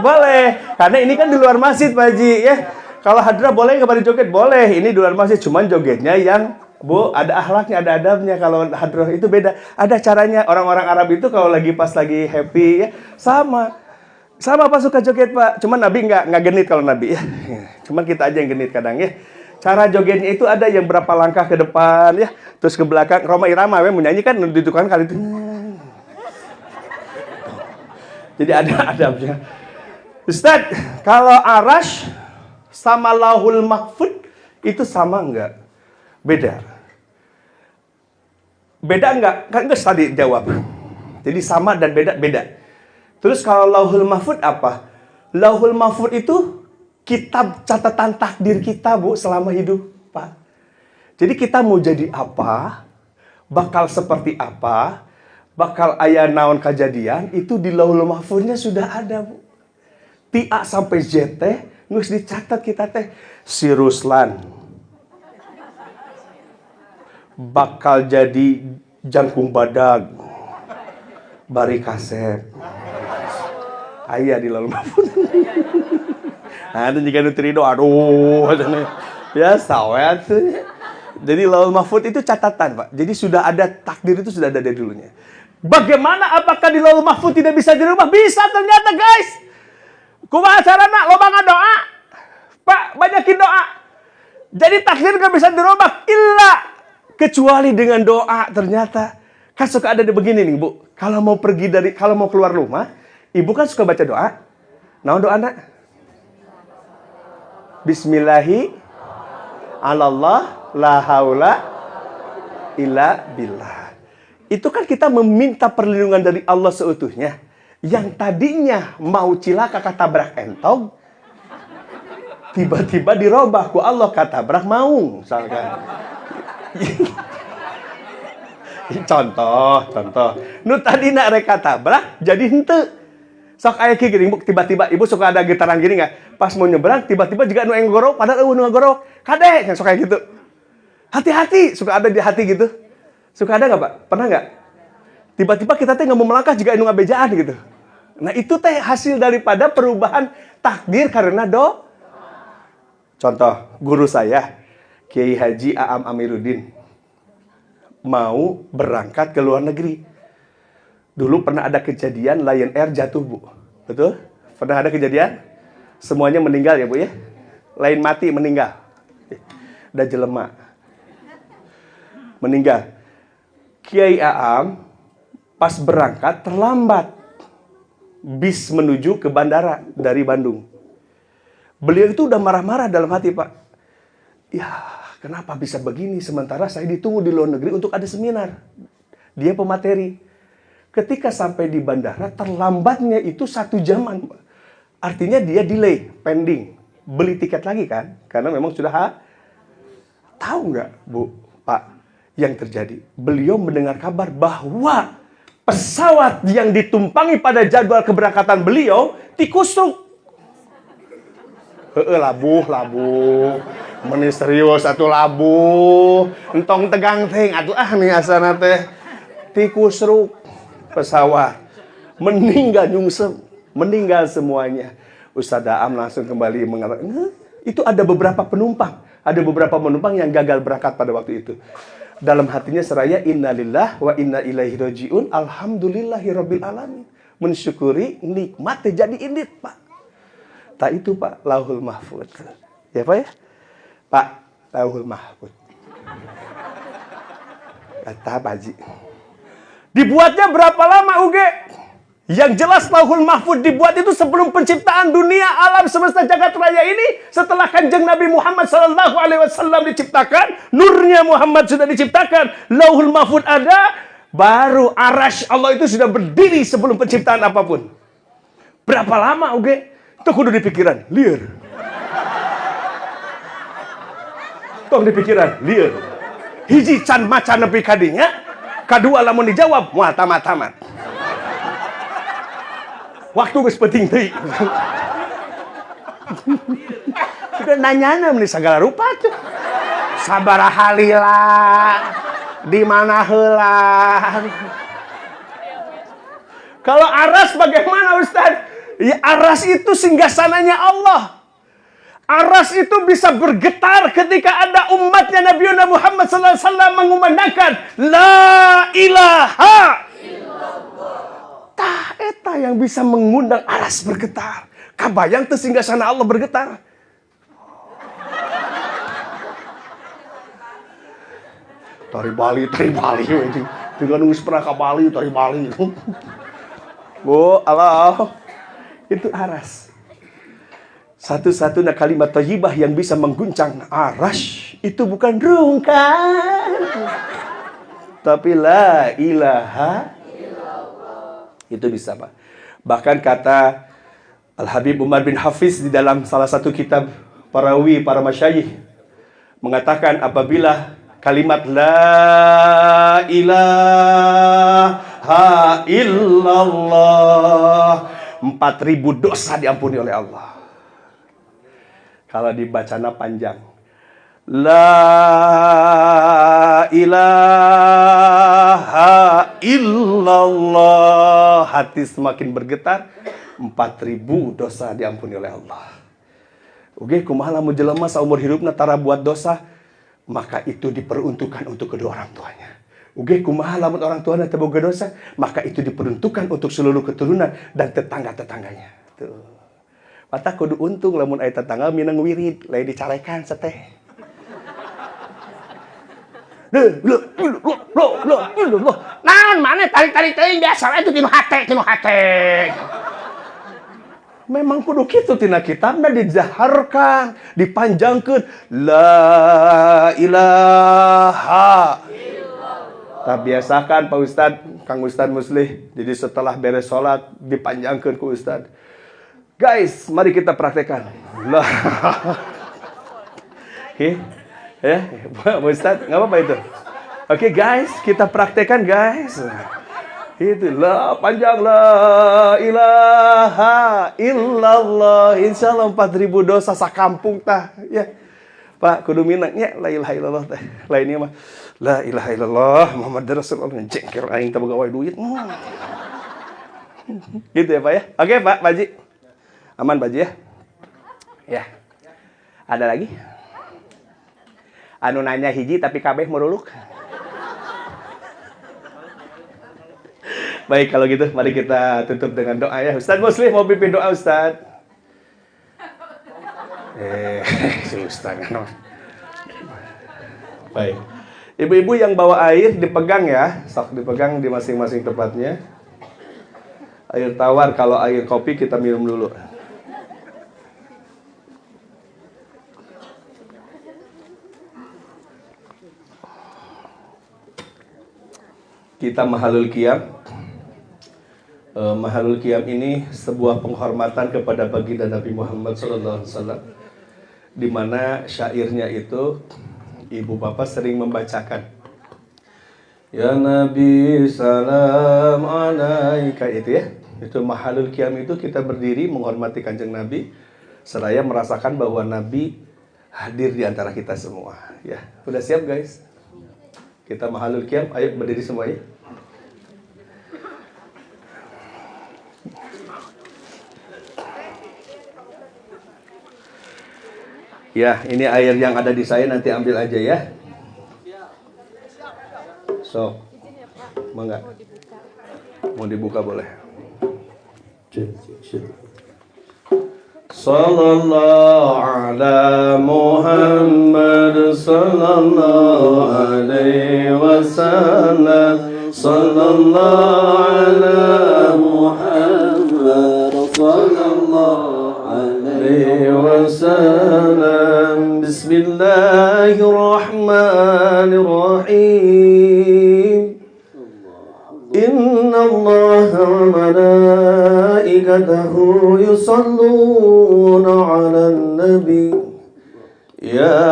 Boleh. Karena ini kan di luar masjid Pak Haji ya. Kalau hadra boleh nggak pada joget? Boleh. Ini di luar masjid, cuman jogetnya yang Bu, ada akhlaknya, ada adabnya. Kalau hadroh itu beda. Ada caranya. Orang-orang Arab itu kalau lagi happy ya, sama Pak suka joget Pak. Cuman Nabi nggak genit kalau Nabi ya. Cuman kita aja yang genit kadang ya. Cara jogetnya itu ada yang berapa langkah ke depan ya, terus ke belakang. Roma Irama mau nyanyi kan ditukan kali itu. Jadi ada adabnya. Ustaz, kalau arash sama lauhul mahfud itu sama enggak? Beda enggak? Kan enggak tadi jawab. Jadi sama dan beda. Terus kalau lauhul mahfud apa? Lauhul mahfud itu kitab catatan takdir kita Bu selama hidup Pak. Jadi kita mau jadi apa, bakal seperti apa, bakal aya naon kejadian, itu di lauhul mahfudnya sudah ada Bu. Ti A sampai Z teh geus dicatat kita teh. Si Ruslan bakal jadi jangkung badag, bari kasep. Aya di lauhul mahfud. Nah, itu jika nutrido, aduh, biasa ya. Jadi lauhul mahfud itu catatan Pak. Jadi sudah ada takdir, itu sudah ada dari dulunya. Bagaimana? Apakah di lauhul mahfud tidak bisa dirubah? Bisa ternyata guys. Kumaha carana? Loba doa. Pak, banyakin doa. Jadi takdir nggak bisa dirubah illa kecuali dengan doa. Ternyata kan suka ada begini nih Bu. Kalau mau keluar rumah, ibu kan suka baca doa. Naon doa anak? Bismillahi alallah la haula illa billah. Itu kan kita meminta perlindungan dari Allah seutuhnya. Yang tadinya mau cilaka katabrak entong, tiba-tiba dirobah ku Allah katabrak maung, misalkan. Contoh. Nu tadi nak reka tabrak jadi henteu. Sok aya kieu gini, tiba-tiba ibu suka ada getaran gini nggak? Pas mau nyebrang, tiba-tiba juga nu ngorok, padahal nu ngorok. Kade, kan sok kayak gitu. Hati-hati, suka ada di hati gitu. Suka ada nggak Pak? Pernah nggak? Tiba-tiba kita teh nggak mau melangkah juga nu ngabejaan gitu. Nah itu teh hasil daripada perubahan takdir karena Contoh, guru saya, Kiai Haji Aam Amiruddin, mau berangkat ke luar negeri. Dulu pernah ada kejadian Lion Air jatuh, Bu. Betul? Pernah ada kejadian? Semuanya meninggal ya, Bu ya? Lain mati, meninggal. Udah jelema. Meninggal. Kiai Aam pas berangkat terlambat. Bis menuju ke bandara dari Bandung. Beliau itu udah marah-marah dalam hati, Pak. Ya, kenapa bisa begini? Sementara saya ditunggu di luar negeri untuk ada seminar. Dia pemateri. Ketika sampai di bandara, terlambatnya itu 1 jaman. Artinya dia delay, pending. Beli tiket lagi kan? Karena memang sudah tahu nggak, Bu, Pak, yang terjadi? Beliau mendengar kabar bahwa pesawat yang ditumpangi pada jadwal keberangkatan beliau tikusuk. Labuh. Meni serius atuh labuh. Entong tegang ting atuh nih asana teh. Tikusruk pesawat. Meninggal nyungsep. Meninggal semuanya. Ustaz Aam langsung kembali mengatakan, itu ada beberapa penumpang. Ada beberapa penumpang yang gagal berangkat pada waktu itu. Dalam hatinya seraya innalillah wa inna ilaihi rajiun. Alhamdulillahirabbil alamin. Mensyukuri nikmat jadi indit, Pak. Tak itu, Pak, Lauhul Mahfud. Ya, Pak ya? Pak, Lauhul Mahfud. Kata Pak Haji. Dibuatnya berapa lama, Uge? Yang jelas Lauhul Mahfud dibuat itu sebelum penciptaan dunia alam semesta jagat raya ini. Setelah Kanjeng Nabi Muhammad SAW diciptakan, nurnya Muhammad sudah diciptakan, Lauhul Mahfud ada, baru Arasy Allah itu sudah berdiri sebelum penciptaan apapun. Berapa lama, Uge? Itu kudu di pikiran, liar. Tong di pikiran, liar. Hiji can macan nepi kadinya, kadua lamun dijawab, moal tamat-tamat. Waktu geus penting teuing. Sudah nanyana meni sagala rupa tuh. Sabaraha lila, di mana heula. Kalau aras bagaimana, Ustaz? Ya, aras itu singgasananya Allah. Aras itu bisa bergetar ketika ada umatnya Nabi Muhammad SAW mengumandangkan La ilaha illallah. Tah eta yang bisa mengundang aras bergetar. Kabayang teu singgasana Allah bergetar. Tari Bali. Dengan geus pernah ka Bali, tari Bali. Bu, Allah. Itu aras. Satu-satunya kalimat thayyibah yang bisa mengguncang aras itu bukan rungkat, tapi la ilaha illallah. Itu bisa, Pak. Bahkan kata Al-Habib Umar bin Hafiz di dalam salah satu kitab Parawi para masyayikh mengatakan apabila kalimat la ilaha illallah 4.000 dosa diampuni oleh Allah. Kalau dibacana panjang. La ilaha illallah. Hati semakin bergetar. 4.000 dosa diampuni oleh Allah. Oke, kumaha lamun jelema saumur hidupna tara buat dosa, maka itu diperuntukkan untuk kedua orang tuanya. Uge kumaha lamun orang tuanya teu boga dosa, maka itu diperuntukkan untuk seluruh keturunan dan tetangga-tetangganya. Tuh. Mata kudu untung lamun aya tetangga minang wirid, lain dicarekan seteh. Naon maneh tarik-tarik teuing biasa itu tinu hate. Memang kudu kitu tina kitabna dijaharkan, dipanjangkeun la ilaha. Tak biasakan Pak Ustadz, Kang Ustadz Muslih. Jadi setelah beres sholat, dipanjangkan ke Ustadz. Guys, mari kita praktekkan. Lah. Oke. Ya, Pak Ustadz, nggak apa-apa itu. Oke guys, kita praktekkan guys. Itulah panjang la ilaha illallah. Insyaallah 4.000 dosa sakampung tah ya. Pak kudu minangnya la ilaha illallah teh. Lainnya mah la ilaha illallah Muhammad Rasulullah jengkel aing teh boga wae duit. Gitu ya Pak ya. Oke Pak, Baji. Aman Baji ya? Ya. Ada lagi? Anu nanya hiji tapi kabeh meruluk. Baik kalau gitu mari kita tutup dengan doa ya. Ustaz Muslim mau pimpin doa Ustaz. Si Ustaz kan. Baik. Ibu-ibu yang bawa air dipegang ya, sok dipegang di masing-masing tempatnya. Air tawar, kalau air kopi kita minum dulu. Kita mahalul qiyam. Mahalul qiyam ini sebuah penghormatan kepada baginda Nabi Muhammad SAW, di mana syairnya itu ibu bapak sering membacakan. Ya Nabi salam alaika, itu ya. Itu mahalul qiyam, itu kita berdiri menghormati kanjeng Nabi seraya merasakan bahwa Nabi hadir di antara kita semua. Ya, udah siap guys? Kita mahalul qiyam, ayo berdiri semuanya. Ya, ini air yang ada di saya nanti ambil aja ya. Sok, mangga. Mau dibuka boleh. Sallallahu ala Muhammad sallallahu alaihi wasallam. Sallallahu ala Muhammad sallallahu alaihi wasallam. Bismillahirrahmanirrahim. Inna Allah wa malaikatahu yusalluna ala nabi. Ya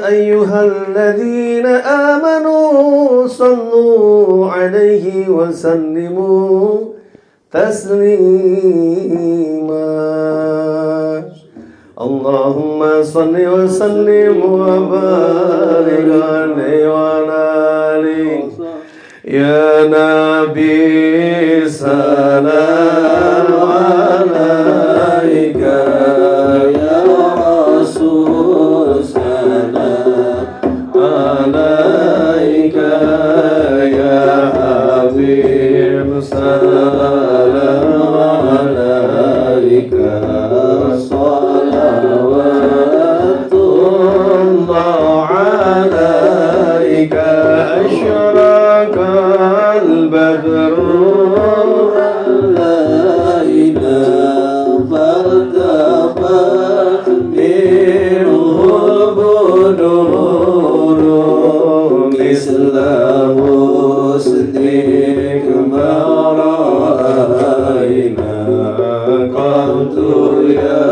ayyuhalladzina amanu sallu alaihi wa sallimu taslima. Allahumma salli wa sallim wa barik alaihi wa alihi. Ya Nabi salam alaika. Ya Rasul salam alaika. Ya Habib salam alaika. Salawatullah alaika. Asyraqal badru alaina. Fartabat minhu budurun Islahu siddiq mara'aina. Qamtu ya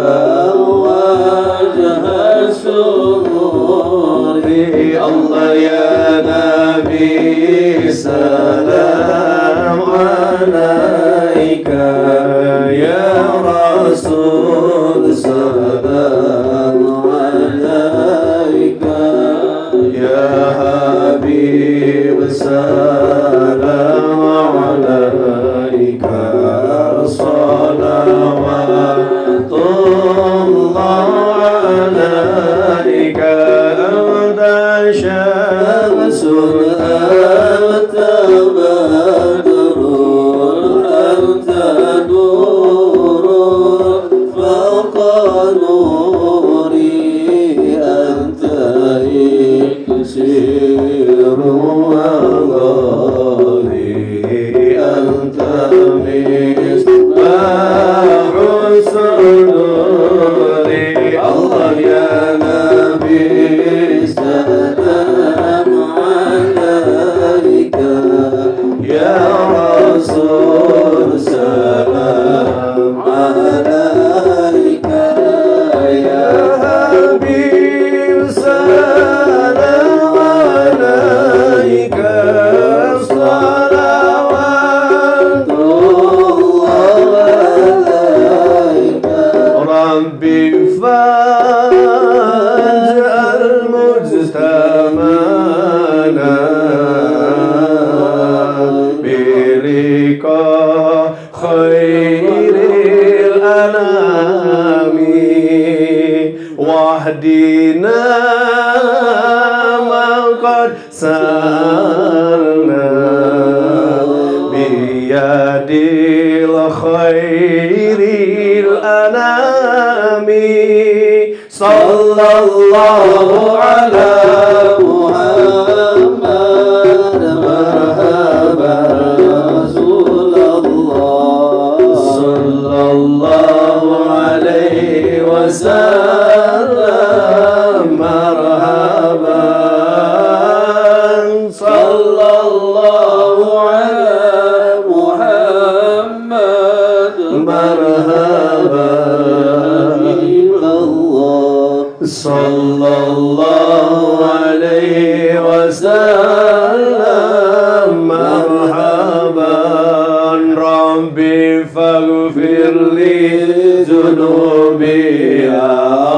wajah sururi. Allah ya Nabi salam alaika. Ya Rasul salam alaika. Ya Habib salam alaika. Salawatullah alaika. Anta syamsul anta badrun anta nurun fawqa nuri anta iksiru wallahi anta misbahu suduri. Allah ya Nabi salam alaika. Ya Rasul salam alaika. Ya Habib salam sarna biyadil khairil anami sallallahu ala Muhammad marhaban Rasulullah sallallahu alaihi wasallam marhaban sallallahu ala Muhammad marhaban sallallahu alaihi wasallam marhaban rabbi faghfir li dhunubi ya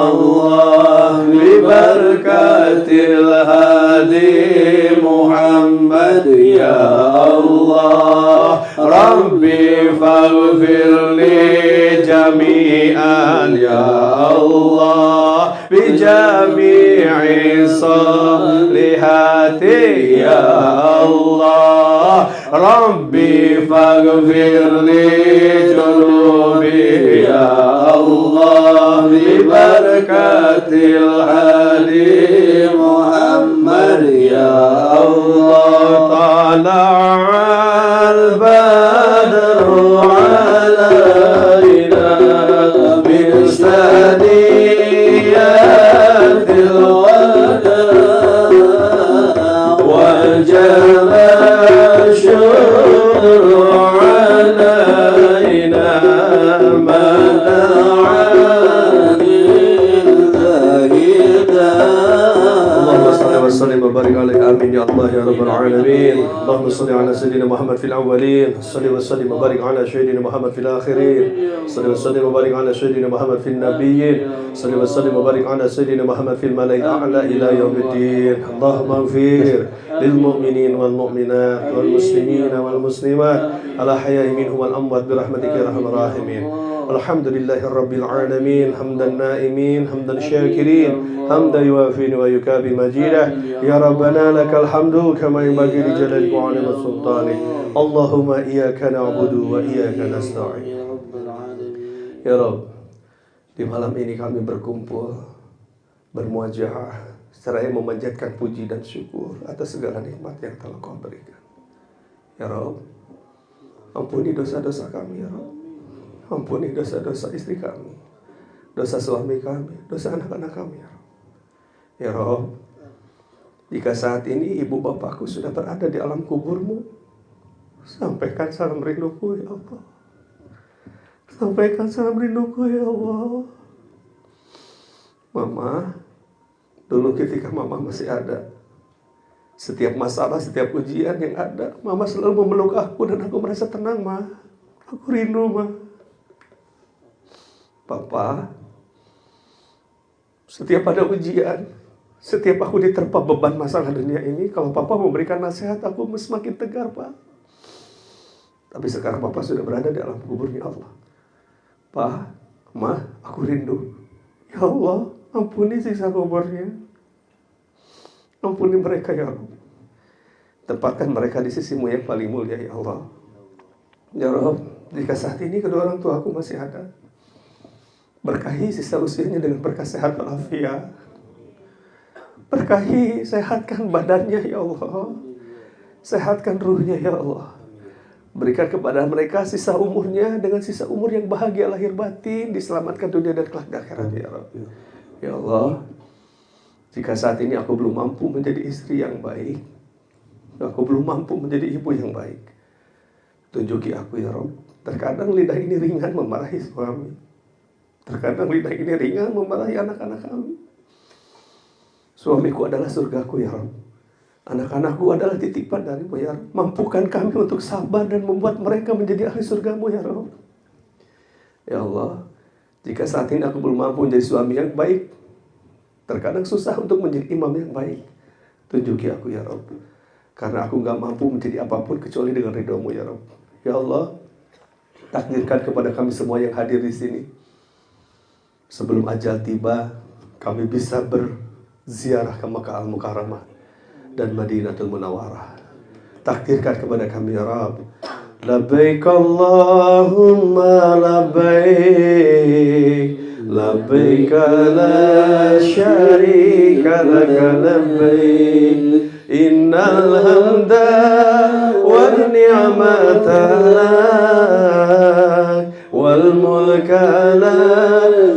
Allah bi barakatil hadi Muhammad ya Allah rabbi faghfir li jami'an ya Allah bijami'i salihati ya Allah Rabbi faghfir li junubi ya Allah bi barakatil hadi Muhammad ya Allah tala'al badru alaina min ثنيات الوداع وجب الشكر علينا ما دعا اللهم صل وسلم وبارك عليه آمين يا الله يا رب العالمين اللهم صل على سيدنا محمد في الأولين صل وسلم وبارك على سيدنا محمد في الآخرين صل وسلم وبارك على سيدنا محمد في النبيين صل وسلم وبارك على سيدنا محمد في الملأ الأعلى إلى يوم الدين اللهم اغفر للمؤمنين والمؤمنات والمسلمين والمسلمات الأحياء منهم والأموات برحمتك يا أرحم الراحمين الحمد لله رب العالمين حمدا النائمين حمدا الشاكرين حمدا يوافي ويكافئ مجيده يا ربنا لك الحمد كما ينبغي لجلالك وعظيم سلطانك اللهم إياك نعبد وإياك نستعين يا رب di malam ini kami berkumpul bermuajah seraya memanjatkan puji dan syukur atas segala nikmat yang telah Kau berikan ya Rabb ampuni dosa-dosa kami ya Rabb ampuni dosa-dosa istri kami dosa suami kami dosa anak-anak kami ya Rabb ya Rabb jika saat ini ibu bapakku sudah berada di alam kuburmu sampaikan salam rinduku ya Allah sampaikan salam rinduku ya Allah. Mama, dulu ketika Mama masih ada, setiap masalah, setiap ujian yang ada, Mama selalu memeluk aku dan aku merasa tenang, Ma. Aku rindu, Ma. Papa, setiap ada ujian, setiap aku diterpa beban masalah dunia ini, kalau Papa memberikan nasihat, aku semakin tegar, Pak. Tapi sekarang Papa sudah berada di alam kuburnya Allah. Pak, Ma, aku rindu. Ya Allah, ampuni sisa kuburnya. Ampuni mereka ya Allah. Tempatkan mereka di sisimu yang paling mulia ya Allah. Ya Rabb, jika saat ini kedua orang tua aku masih ada, berkahi sisa usianya dengan berkah sehat walafiat. Berkahi, sehatkan badannya ya Allah. Sehatkan ruhnya ya Allah. Berikan kepada mereka sisa umurnya dengan sisa umur yang bahagia lahir batin, diselamatkan dunia dan kelak di akhirat ya Rabbi. Ya Allah, jika saat ini aku belum mampu menjadi istri yang baik, aku belum mampu menjadi ibu yang baik, tunjuki aku ya Rabb. Terkadang lidah ini ringan memarahi suami, terkadang lidah ini ringan memarahi anak-anak kami. Suamiku adalah surgaku ya Rabb. Anak-anakku adalah titipan darimu ya Rabb. Mampukan kami untuk sabar dan membuat mereka menjadi ahli surgamu ya Rabb. Ya Allah, jika saat ini aku belum mampu menjadi suami yang baik, terkadang susah untuk menjadi imam yang baik, tunjuki aku ya Rabb. Karena aku gak mampu menjadi apapun kecuali dengan ridhomu ya Rabb. Ya Allah, takdirkan kepada kami semua yang hadir di sini, sebelum ajal tiba, kami bisa berziarah ke Makkah Al-Mukarramah dan Madinatul Munawwarah. Takdirkan kepada kami ya Rabb. Labbaik Allahumma labbaik, labbaik la syarika laka labbaik, innal hamda wan ni'mata lak wal mulka la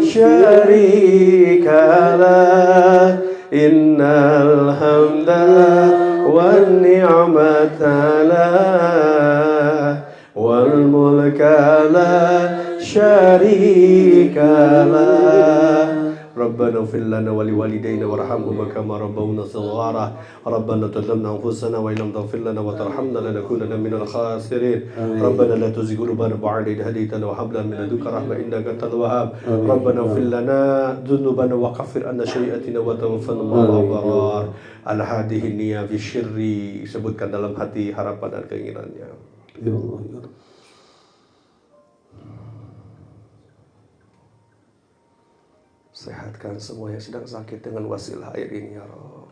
syarika lak, innal hamda wan ni'mata lak wal mulka la syarika lak. ربنا اغفر لنا ولوالدينا وارحمهما كما ربونا صغارا ربنا ظلمنا انفسنا وان لم تغفر لنا وترحمنا لنكونن من الخاسرين ربنا لا تزغ قلوبنا بعد إذ هديتنا وهب لنا من لدنك رحمة إنك أنت الوهاب ربنا اغفر لنا ذنوبنا وكفر عنا سيئاتنا وتوفنا مع الأبرار al-hadih niyya fi syirri, sebutkan dalam hati harapan dan keinginannya. Ya Allah, ya Rabb. Sehatkan semua yang sedang sakit dengan wasilah air ini ya Rabb.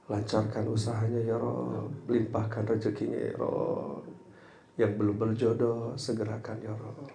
Lancarkan usahanya ya Rabb. Limpahkan rezekinya ya Rabb. Yang belum berjodoh segerakan ya Rabb.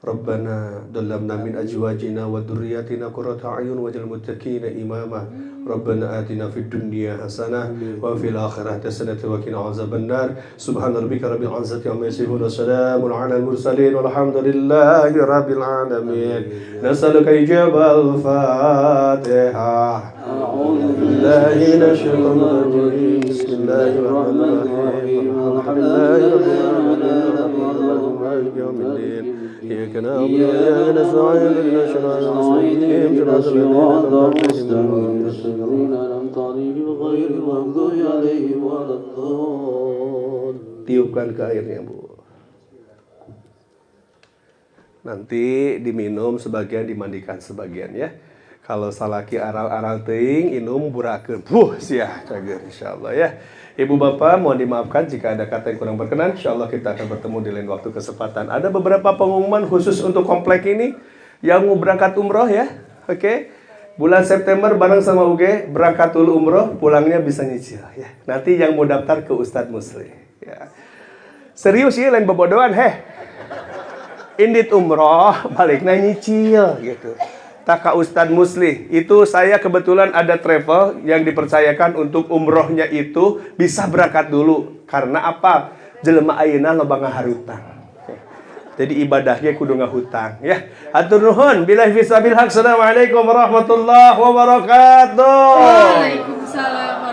Rabbana dalamna min azwajina wa dhurriyyatina qurrata a'yun waj'al muttaqina imama. Rabbana atina fid dunya hasanah wa fil akhirati hasanah wa qina azabannar. Subhana rabbika rabbil izzati amma yasifun wa salamun 'alal mursalin walhamdulillahi rabbil alamin. Nas'aluka ijabal Fatihah. A'udzu billahi minasy syaithanir rajim. Bismillahirrahmanirrahim. Alhamdulillahi rabbil alamin. إياك نعبد وإياك نستعين اهدنا الصراط المستقيم صراط الذين أنعمت عليهم غير المغضوب عليهم ولا الضالين. Tiupkan ke airnya, Bu. Nanti diminum sebagian, dimandikan sebagian ya. Kalau salaki aral-aral teuing inum burakeun. Sia cager insyaallah ya. Ibu bapak mohon dimaafkan jika ada kata yang kurang berkenan. Insyaallah kita akan bertemu di lain waktu kesempatan. Ada beberapa pengumuman khusus untuk komplek ini yang mau berangkat umroh ya. Oke. Bulan September bareng sama UG berangkat dulu umroh, pulangnya bisa nyicil ya. Nanti yang mau daftar ke Ustadz Musli ya. Serius ya, lain bobodohan Indit umroh baliknya nyicil gitu. Tak Ustadz Musli, itu saya kebetulan ada travel yang dipercayakan untuk umrohnya itu bisa berangkat dulu. Karena apa? Jelema ayeuna loba ngaharutang. Jadi ibadahnya kudu ngahutang ya. Hatur nuhun, billahi fisabil haq. Assalamualaikum warahmatullahi wabarakatuh. Waalaikumsalam.